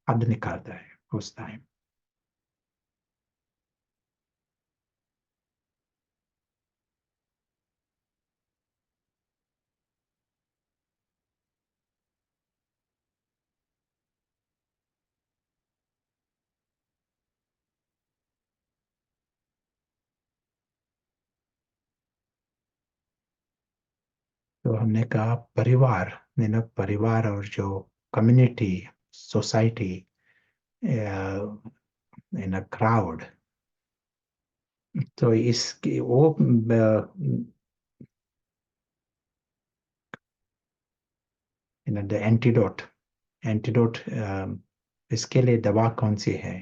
हद निकालता है उस टाइम। तो हमने कहा परिवार, परिवार और जो community, society, in a crowd, तो इसकी वो द एंटीडोट, एंटीडोट इसके लिए दवा कौन सी है?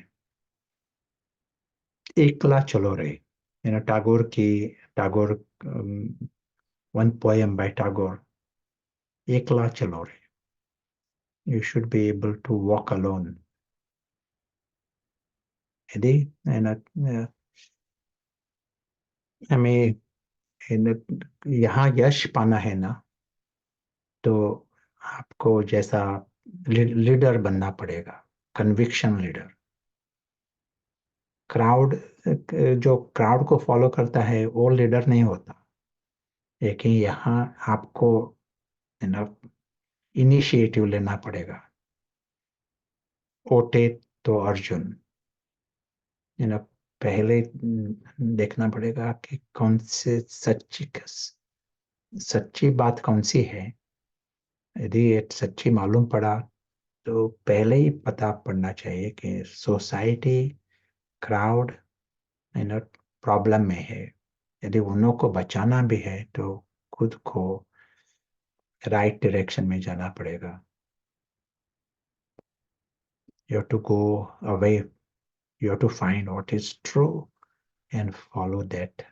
एकला चलो रे, टैगोर की, Tagore, one poem by Tagore, एकला चलो रे, you should be able to walk alone. यदि हमें यहाँ यश पाना है ना, तो आपको जैसा लीडर बनना पड़ेगा, कन्विक्शन लीडर। क्राउड, जो क्राउड को फॉलो करता है वो लीडर नहीं होता, लेकिन यहाँ आपको इनिशिएटिव लेना पड़ेगा। ओटे तो अर्जुन, पहले देखना पड़ेगा कि कौन से सच्ची बात कौन सी है। यदि ये सच्ची मालूम पड़ा तो पहले ही पता पड़ना चाहिए कि सोसाइटी, क्राउड प्रॉब्लम में है। यदि उन्हों को बचाना भी है तो खुद को राइट डायरेक्शन में जाना पड़ेगा। You have to go away, you have to find what is true and follow that,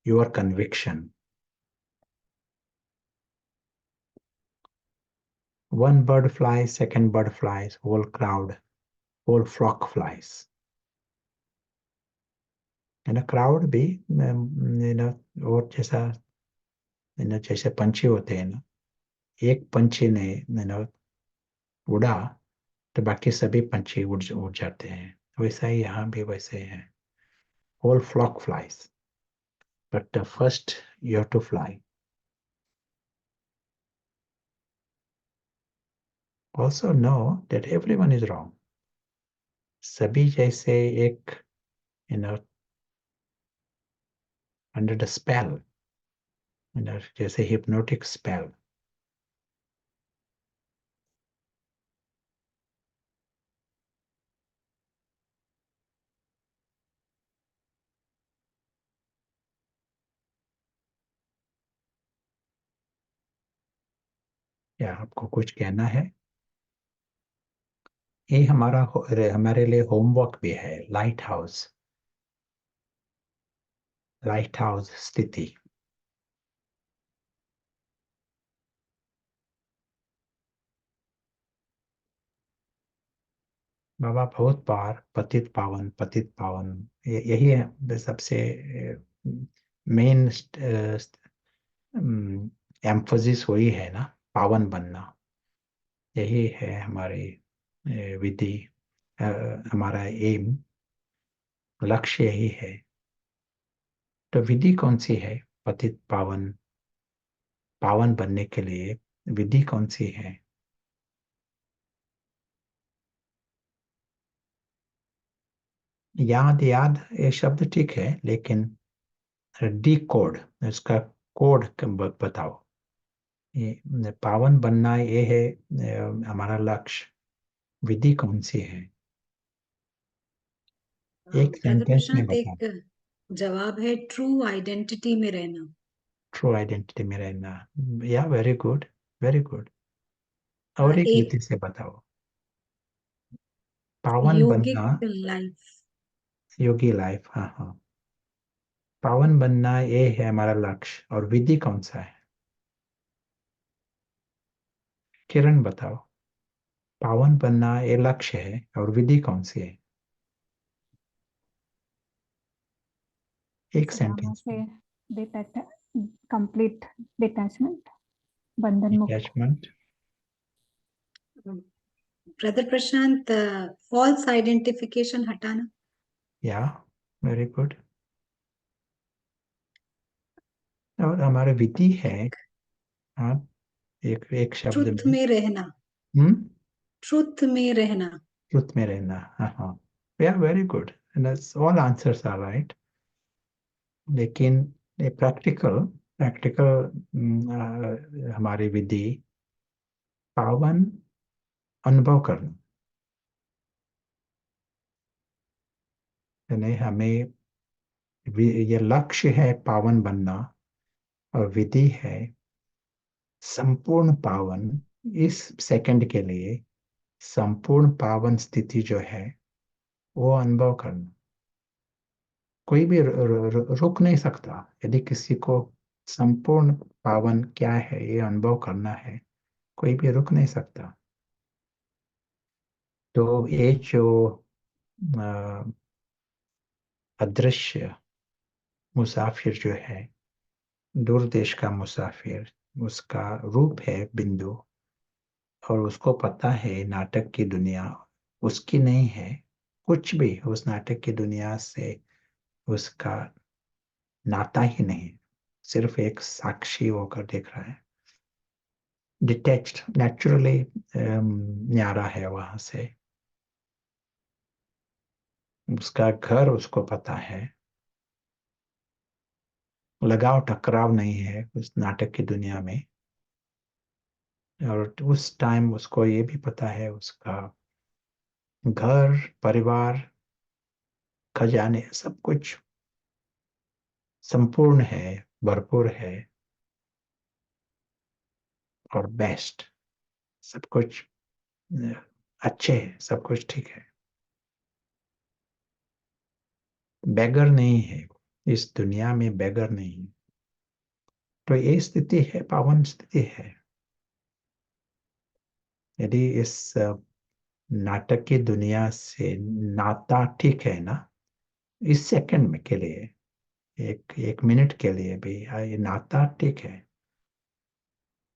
your conviction. One bird flies, second bird flies, whole crowd, whole flock flies. Crowd भी और जैसा जैसे पंछी होते हैं ना, एक पंछी ने उड़ा तो बाकी सभी पंछी उड़ जाते हैं, वैसा ही यहाँ भी वैसे है। Whole flock flies, but first you have to fly. Also know that everyone is wrong. सभी जैसे एक under the spell, जैसे hypnotic spell. या आपको कुछ कहना है? ये हमारे लिए होमवर्क भी है। लाइट हाउस स्थिति। बाबा बहुत बार पतित पावन यही है सबसे मेन एम्फोसिस वही है ना, पावन बनना। यही है हमारी विधि, हमारा एम, लक्ष्य यही है। तो विधि कौन सी है? पतित पावन बनने के लिए विधि कौन सी है? याद ये शब्द ठीक है, लेकिन डी कोड, इसका कोड बताओ। ये पावन बनना ये है हमारा लक्ष्य। विधि कौन सी है? एक ब्रदर सेंटेंस में प्रशांत, बता। जवाब है ट्रू आइडेंटिटी में रहना। ट्रू आइडेंटिटी में रहना। या वेरी गुड, वेरी गुड। और एक एक विधि से बताओ। पावन बनना। योगिक लाइफ। योगी लाइफ, हाँ हाँ। पावन बनना ये है हमारा लक्ष्य, और विधि कौन सा है? किरण बताओ। पावन बनना ये लक्ष्य है, और विधि कौन सी है? एक सदामा सेंटेंस से में। डिटैच कंप्लीट डिटैचमेंट, बंधन मुक्त। अटैचमेंट। ब्रदर प्रशांत, फॉल्स आइडेंटिफिकेशन हटाना। या वेरी गुड। और हमारी विधि है। एक हाँ, एक एक शब्द ट्रुथ में। में रहना। हम्म। ट्रुथ में रहना। ट्रुथ में रहना, हाँ हाँ। Yeah very good, all answers are right. लेकिन ये प्रैक्टिकल प्रैक्टिकल हमारी विधि, पावन अनुभव करना, यानी हमें ये लक्ष्य है पावन बनना, और विधि है संपूर्ण पावन। इस सेकंड के लिए संपूर्ण पावन स्थिति जो है वो अनुभव करना। कोई भी रुक नहीं सकता। यदि किसी को संपूर्ण पावन क्या है ये अनुभव करना है, कोई भी रुक नहीं सकता। तो ये जो अ, अदृश्य मुसाफिर जो है, दूर देश का मुसाफिर, उसका रूप है बिंदु, और उसको पता है नाटक की दुनिया उसकी नहीं है। कुछ भी उस नाटक की दुनिया से उसका नाता ही नहीं, सिर्फ एक साक्षी होकर देख रहा है। डिटैच्ड, नेचुरली न्यारा है वहां से। उसका घर उसको पता है। लगाव टकराव नहीं है उस नाटक की दुनिया में। और उस टाइम उसको ये भी पता है उसका घर, परिवार, खजाने, सब कुछ संपूर्ण है, भरपूर है, और बेस्ट, सब कुछ अच्छे है, सब कुछ ठीक है। बेगर नहीं है, इस दुनिया में बेगर नहीं है। तो ये स्थिति है, पावन स्थिति है। यदि इस नाटक की दुनिया से नाता ठीक है ना, इस सेकंड में के लिए, एक एक मिनट के लिए भी ये नाता ठीक है,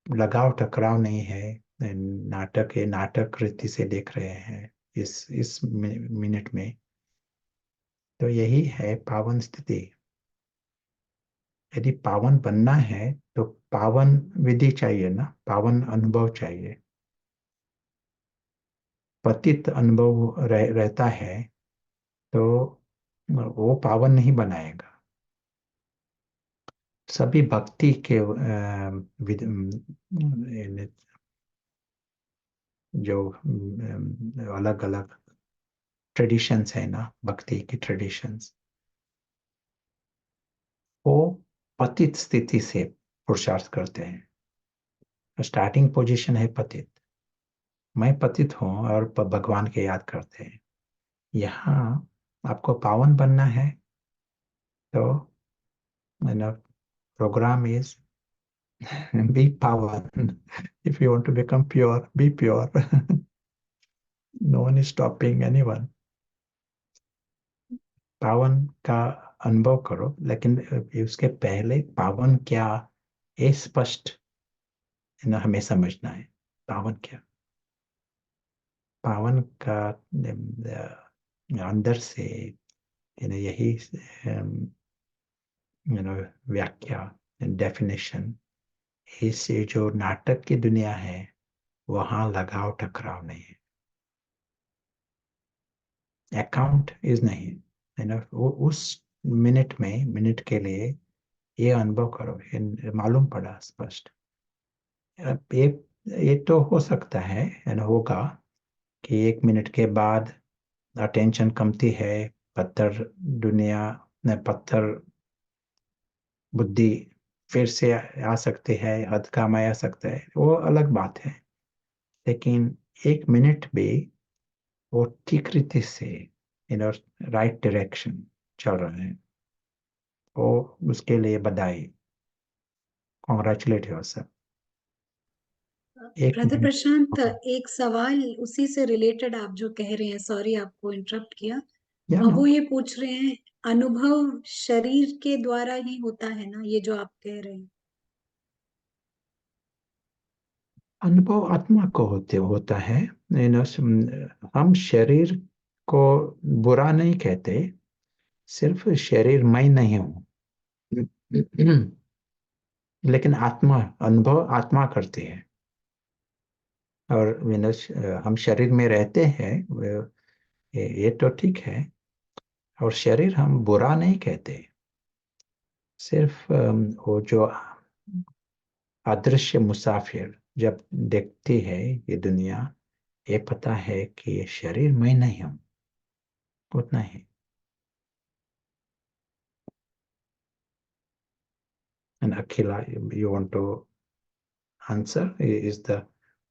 लगाव टकराव नहीं है, नाटक ये नाटक रीति से देख रहे हैं इस मिनट में, तो यही है पावन स्थिति। यदि पावन बनना है तो पावन विधि चाहिए ना, पावन अनुभव चाहिए। पतित अनुभव रहता है तो वो पावन नहीं बनाएगा। सभी भक्ति के जो अलग अलग ट्रेडिशंस है ना, भक्ति की ट्रेडिशंस, वो पतित स्थिति से पुरुषार्थ करते हैं। स्टार्टिंग पोजीशन है पतित, मैं पतित हूँ, और भगवान के याद करते हैं। यहाँ आपको पावन बनना है तो program is be pavan. If you want to become pure, be pure. No one is stopping anyone. पावन का अनुभव करो, लेकिन उसके पहले पावन क्या, ये स्पष्ट हमें समझना है। पावन क्या, पावन का अंदर से यही व्याख्या, डेफिनेशन। इससे जो नाटक की दुनिया है वहां लगाव टकराव नहीं है, अकाउंट इज नहीं वो उस मिनट में, मिनट के लिए ये अनुभव करो, ये मालूम पड़ा स्पष्ट। अब ये तो हो सकता है होगा कि एक मिनट के बाद अटेंशन कमती है, पत्थर दुनिया पत्थर बुद्धि फिर से आ सकती है, हद काम आ सकता है, वो अलग बात है। लेकिन 1 मिनट भी वो ठीक रीति से इन राइट डायरेक्शन चल रहे हैं, वो उसके लिए बधाई, कॉन्ग्रेचुलेट योरसेल्फ। ब्रदर प्रशांत, एक सवाल उसी से रिलेटेड आप जो कह रहे हैं, सॉरी आपको इंटरप्ट किया। वो ये पूछ रहे हैं, अनुभव शरीर के द्वारा ही होता है ना, ये जो आप कह रहे हैं? अनुभव आत्मा को होता है। हम शरीर को बुरा नहीं कहते, सिर्फ शरीर मैं नहीं हूं। लेकिन आत्मा, अनुभव आत्मा करती है। और हम शरीर में रहते हैं, ये तो ठीक है। और शरीर हम बुरा नहीं कहते, सिर्फ वो जो अदृश्य मुसाफिर जब देखती है ये दुनिया, ये पता है कि ये शरीर मैं नहीं हूं, उतना ही। And Akhila, you want to answer? Is the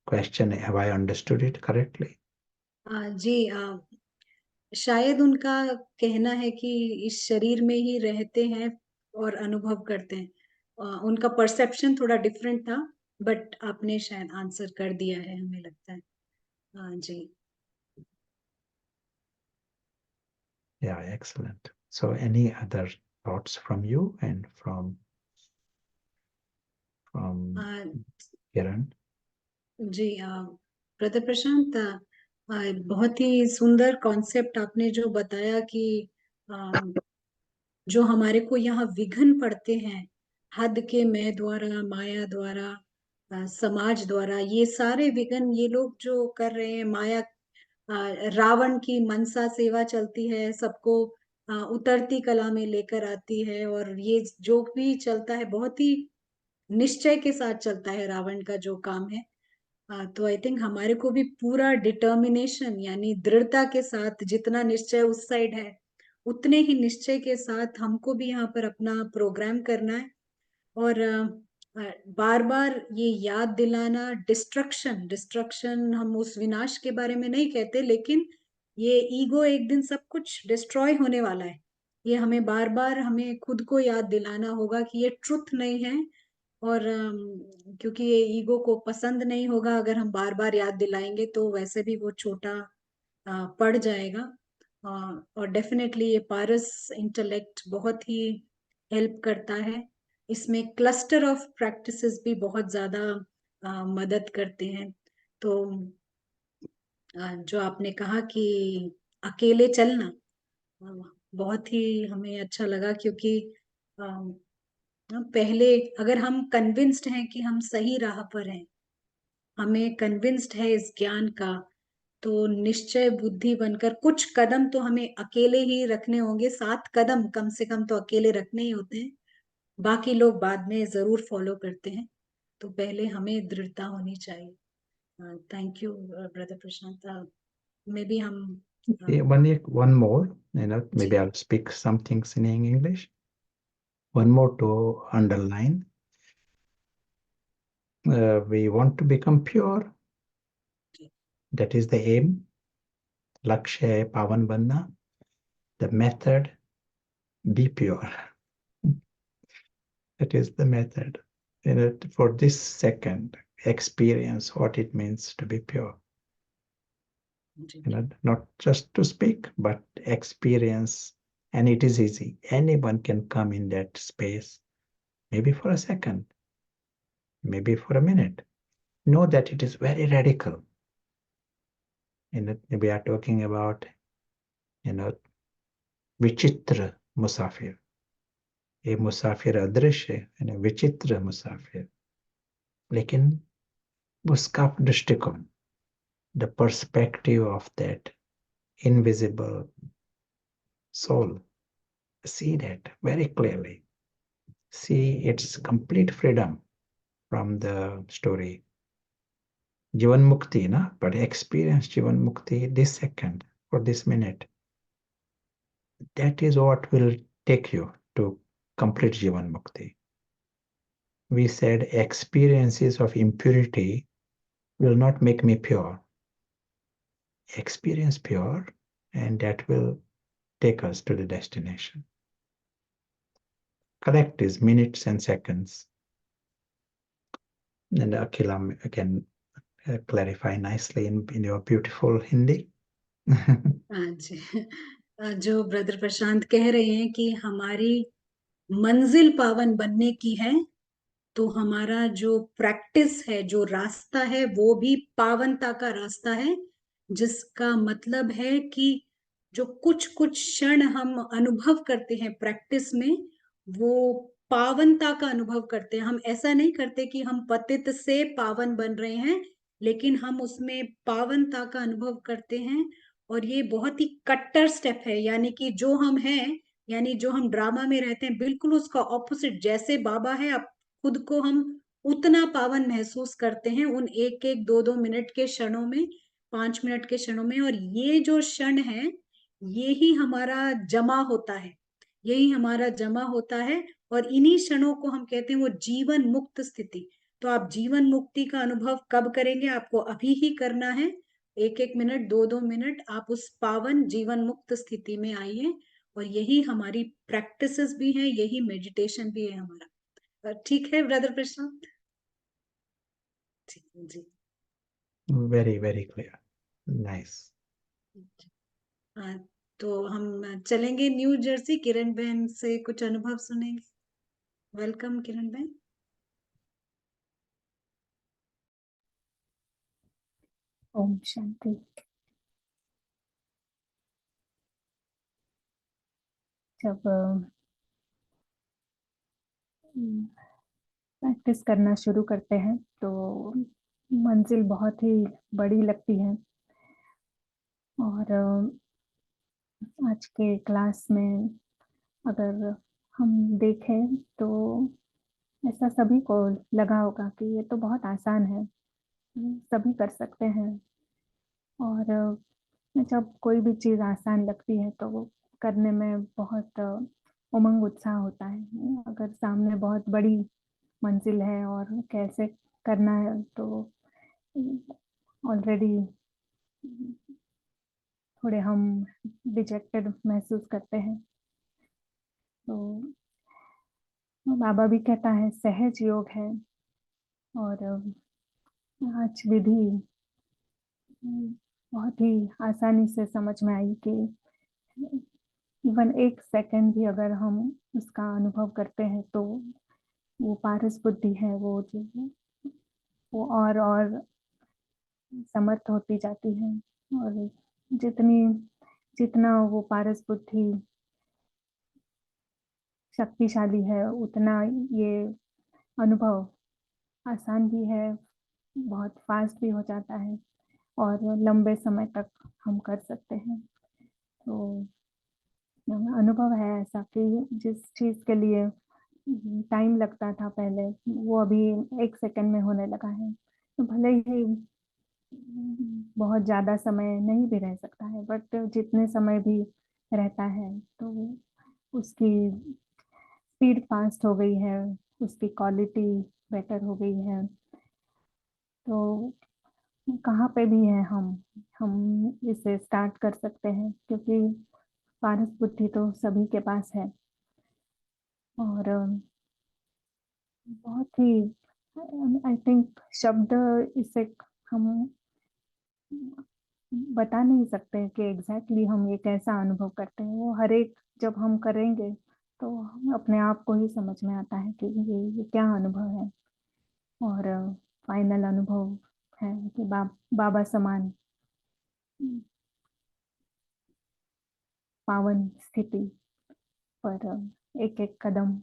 question, have I understood it correctly? जी, शायद उनका कहना है कि इस शरीर में ही रहते हैं और अनुभव करते हैं। उनका परसेप्शन थोड़ा डिफरेंट था, बट आपने शायद आंसर कर दिया है, हमें लगता है। जी। Yeah, excellent. So any other thoughts from you and from Kiran? जी, ब्रदर प्रशांत, बहुत ही सुंदर कॉन्सेप्ट आपने जो बताया कि जो हमारे को यहाँ विघ्न पड़ते हैं, हद के मैं द्वारा, माया द्वारा, समाज द्वारा, ये सारे विघ्न ये लोग जो कर रहे हैं, माया, रावण की मनसा सेवा चलती है, सबको उतरती कला में लेकर आती है, और ये जो भी चलता है बहुत ही निश्चय के साथ चलता है, रावण का जो काम है। तो आई थिंक हमारे को भी पूरा डिटर्मिनेशन यानी दृढ़ता के साथ, जितना निश्चय उस साइड है उतने ही निश्चय के साथ हमको भी यहाँ पर अपना प्रोग्राम करना है। और बार बार ये याद दिलाना, डिस्ट्रक्शन डिस्ट्रक्शन, हम उस विनाश के बारे में नहीं कहते, लेकिन ये ईगो एक दिन सब कुछ डिस्ट्रॉय होने वाला है। ये हमें बार बार हमें खुद को याद दिलाना होगा कि ये ट्रुथ नहीं है। और क्योंकि ये ईगो को पसंद नहीं होगा अगर हम बार बार याद दिलाएंगे, तो वैसे भी वो छोटा पड़ जाएगा। और डेफिनेटली ये पारस इंटेलेक्ट बहुत ही हेल्प करता है। इसमें क्लस्टर ऑफ प्रैक्टिसेस भी बहुत ज्यादा मदद करते हैं। तो जो आपने कहा कि अकेले चलना, बहुत ही हमें अच्छा लगा, क्योंकि पहले अगर हम कन्विंस्ड हैं कि हम सही राह पर हैं, हमें कन्विंस्ड है इस ज्ञान का, तो निश्चय बुद्धि बनकर कुछ कदम तो हमें अकेले ही रखने होंगे। 7 कदम कम से कम तो अकेले रखने ही होते हैं, बाकी लोग बाद में जरूर फॉलो करते हैं। तो पहले हमें दृढ़ता होनी चाहिए। Thank you brother Prashant. May be हम One more, maybe I'll speak some things in English. One more to underline. We want to become pure. That is the aim. Lakshya hai pavan banna. The method, be pure. That is the method. For this second, experience what it means to be pure. Not just to speak, but experience. And it is easy. Anyone can come in that space, maybe for a second, maybe for a minute. Know that it is very radical. We are talking about, विचित्र मुसाफिर। ये मुसाफिर अदृश्य है, विचित्र मुसाफिर, लेकिन उसका दृष्टिकोण, the perspective of that invisible soul, see that very clearly. See its complete freedom from the story. Jivan Mukti, na? But experience Jivan Mukti this second, for this minute. That is what will take you to complete Jivan Mukti. We said experiences of impurity will not make me pure. Experience pure, and that will take us to the destination. Collect these minutes and seconds. And Akhila can clarify nicely in your beautiful Hindi. हाँ जी। जो brother प्रशांत कह रहे हैं कि हमारी मंजिल पावन बनने की है, तो हमारा जो प्रैक्टिस है, जो रास्ता है, वो भी पावनता का रास्ता है, जिसका मतलब है कि जो कुछ कुछ क्षण हम अनुभव करते हैं प्रैक्टिस में, वो पावनता का अनुभव करते हैं। हम ऐसा नहीं करते कि हम पतित से पावन बन रहे हैं, लेकिन हम उसमें पावनता का अनुभव करते हैं। और ये बहुत ही कट्टर स्टेप है, यानी कि जो हम हैं, यानी जो हम ड्रामा में रहते हैं, बिल्कुल उसका ऑपोजिट। जैसे बाबा है, आप खुद को हम उतना पावन महसूस करते हैं उन एक एक दो दो मिनट के क्षणों में, 5 मिनट के क्षणों में। और ये जो क्षण है, ये ही हमारा जमा होता है, यही हमारा जमा होता है। और इन्हीं क्षणों को हम कहते हैं वो जीवन मुक्त स्थिति। तो आप जीवन मुक्ति का अनुभव कब करेंगे? आपको अभी ही करना है। एक एक मिनट, दो दो मिनट आप उस पावन जीवन मुक्त स्थिति में आइए। और यही हमारी प्रैक्टिसेस भी है, यही मेडिटेशन भी है हमारा। ठीक है brother Prashant ji. Very, very clear. Nice. हाँ, तो हम चलेंगे न्यू जर्सी। किरण बहन से कुछ अनुभव सुनेंगे। वेलकम किरण बहन। ओम शांति। जब प्रैक्टिस करना शुरू करते हैं तो मंजिल बहुत ही बड़ी लगती है। और आज के क्लास में अगर हम देखें तो ऐसा सभी को लगा होगा कि ये तो बहुत आसान है, सभी कर सकते हैं। और जब कोई भी चीज़ आसान लगती है तो वो करने में बहुत उमंग उत्साह होता है। अगर सामने बहुत बड़ी मंजिल है और कैसे करना है तो ऑलरेडी थोड़े हम डिजेक्टेड महसूस करते हैं। तो बाबा भी कहता है सहज योग है। और आज विधि बहुत ही आसानी से समझ में आई कि इवन एक सेकंड भी अगर हम उसका अनुभव करते हैं तो वो पारस बुद्धि है, वो जो है वो और समर्थ होती जाती है। और जितना वो पारस बुद्धि शक्तिशाली है, उतना ये अनुभव आसान भी है, बहुत फास्ट भी हो जाता है और लंबे समय तक हम कर सकते हैं। तो अनुभव है ऐसा कि जिस चीज़ के लिए टाइम लगता था पहले, वो अभी एक सेकंड में होने लगा है। तो भले ही बहुत ज़्यादा समय नहीं भी रह सकता है, बट जितने समय भी रहता है तो उसकी स्पीड फास्ट हो गई है, उसकी क्वालिटी बेटर हो गई है। तो कहाँ पे भी है हम इसे स्टार्ट कर सकते हैं, क्योंकि पारस बुद्धि तो सभी के पास है। और बहुत ही आई थिंक शब्द इसे हम बता नहीं सकते कि एग्जैक्टली हम ये कैसा अनुभव करते हैं। वो हर एक जब हम करेंगे तो हम अपने आप को ही समझ में आता है कि ये क्या अनुभव है। और फाइनल अनुभव है कि बाबा समान पावन स्थिति पर एक एक कदम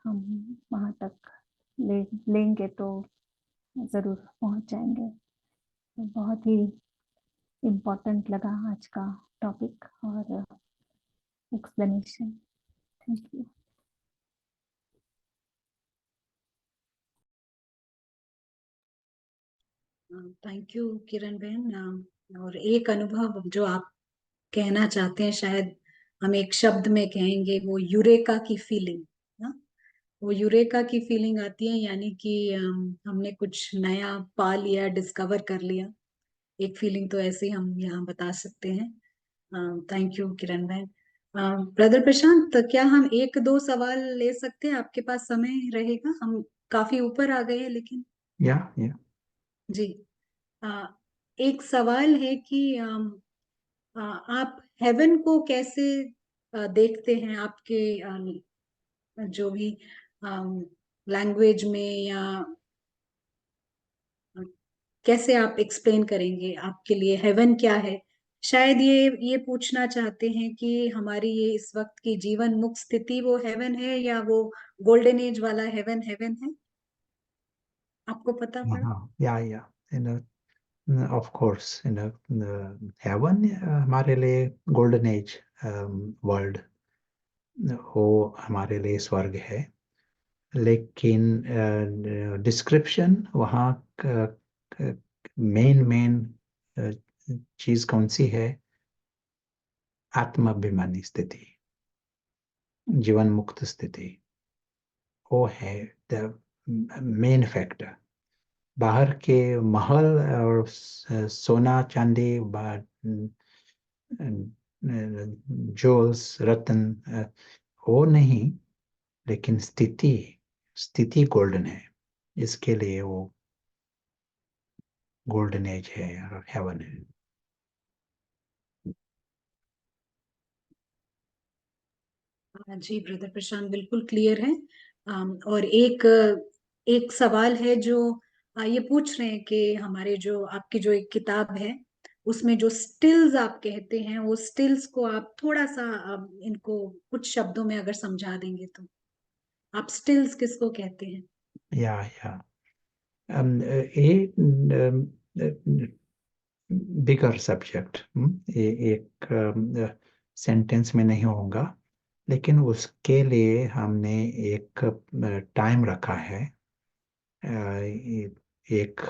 हम वहाँ तक लेंगे तो ज़रूर पहुँच जाएंगे। तो बहुत ही इम्पोर्टेंट लगा आज का टॉपिक और explanation. Thank you. Thank you Kiran बहन। और एक अनुभव जो आप कहना चाहते हैं, शायद हम एक शब्द में कहेंगे वो यूरेका की फीलिंग ना, वो यूरेका की फीलिंग आती है, यानी कि हमने कुछ नया पा लिया, डिस्कवर कर लिया। एक फीलिंग तो ऐसे ही हम यहाँ बता सकते हैं। थैंक यू किरण भाई। ब्रदर प्रशांत, क्या हम एक दो सवाल ले सकते हैं? आपके पास समय रहेगा? हम काफी ऊपर आ गए हैं लेकिन। या जी। एक सवाल है कि आप हेवन को कैसे देखते हैं? आपके जो भी लैंग्वेज में, या कैसे आप एक्सप्लेन करेंगे आपके लिए हेवन क्या है? शायद ये पूछना चाहते हैं कि हमारी ये इस वक्त की जीवन मुक्त स्थिति वो हेवन है, या वो गोल्डन एज वाला हेवन हेवन है? आपको पता पड़ा? या ऑफ कोर्स हेवन हमारे लिए गोल्डन एज वर्ल्ड, वो हमारे लिए स्वर्ग है। लेकिन डिस्क्रिप्शन वहाँ मेन मेन चीज कौन सी है? आत्माभिमानी स्थिति, जीवन मुक्त स्थिति, वो है द मेन फैक्टर। बाहर के महल और सोना चांदी, ज्वेल्स, रत्न, वो नहीं, लेकिन स्थिति, स्थिति गोल्डन है। इसके लिए वो गोल्डन एज है और हेवन है। जी ब्रदर प्रशांत, बिल्कुल क्लियर है। और एक सवाल है जो ये पूछ रहे हैं कि हमारे जो आपकी जो एक किताब है, उसमें जो स्टिल्स आप कहते हैं, वो स्टिल्स को आप थोड़ा सा इनको कुछ शब्दों में अगर समझा देंगे तो। आप स्टिल्स किसको कहते हैं? या ये बिगर सब्जेक्ट, ये एक सेंटेंस में नहीं होगा, लेकिन उसके लिए हमने एक टाइम रखा है। एक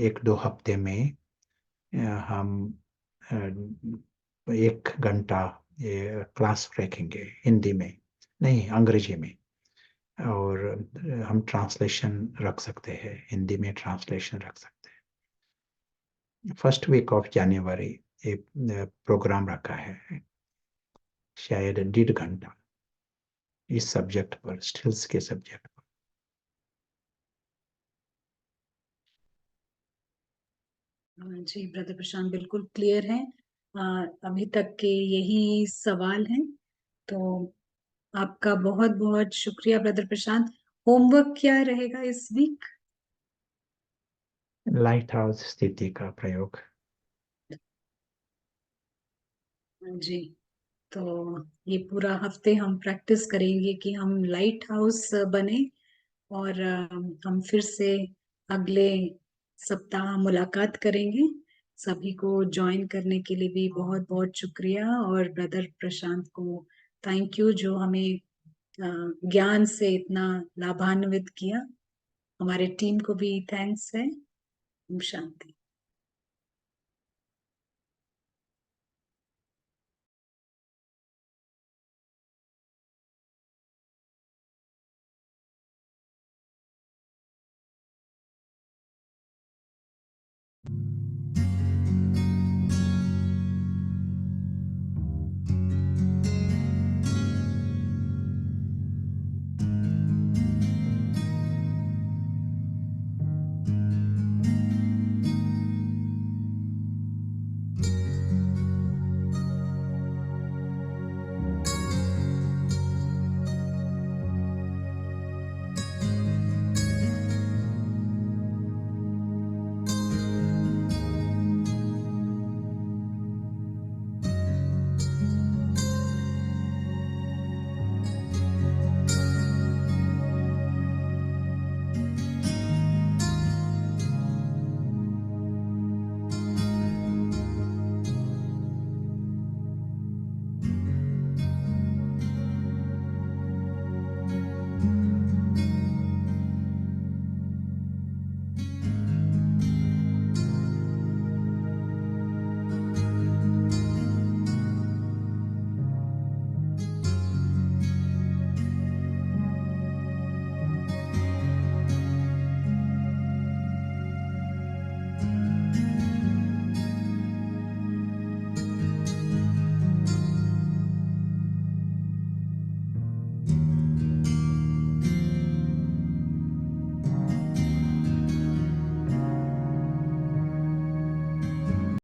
एक दो हफ्ते में हम 1 घंटा ये क्लास रखेंगे, हिंदी में नहीं, अंग्रेजी में। और हम ट्रांसलेशन रख सकते हैं, हिंदी में ट्रांसलेशन रख सकते हैं। फर्स्ट वीक ऑफ जनवरी ये प्रोग्राम रखा है, शायद 1.5 घंटा इस सब्जेक्ट पर, स्टिल्स के सब्जेक्ट पर। जी ब्रदर प्रशांत, बिल्कुल क्लियर है। अभी तक के यही सवाल हैं, तो आपका बहुत बहुत शुक्रिया ब्रदर प्रशांत। होमवर्क क्या रहेगा इस वीक? लाइट हाउस स्थिति का प्रयोग। जी, तो ये पूरा हफ्ते हम प्रैक्टिस करेंगे कि हम लाइट हाउस बने, और हम फिर से अगले सप्ताह मुलाकात करेंगे। सभी को ज्वाइन करने के लिए भी बहुत बहुत शुक्रिया, और ब्रदर प्रशांत को थैंक यू जो हमें ज्ञान से इतना लाभान्वित किया। हमारे टीम को भी थैंक्स है। ओम शांति।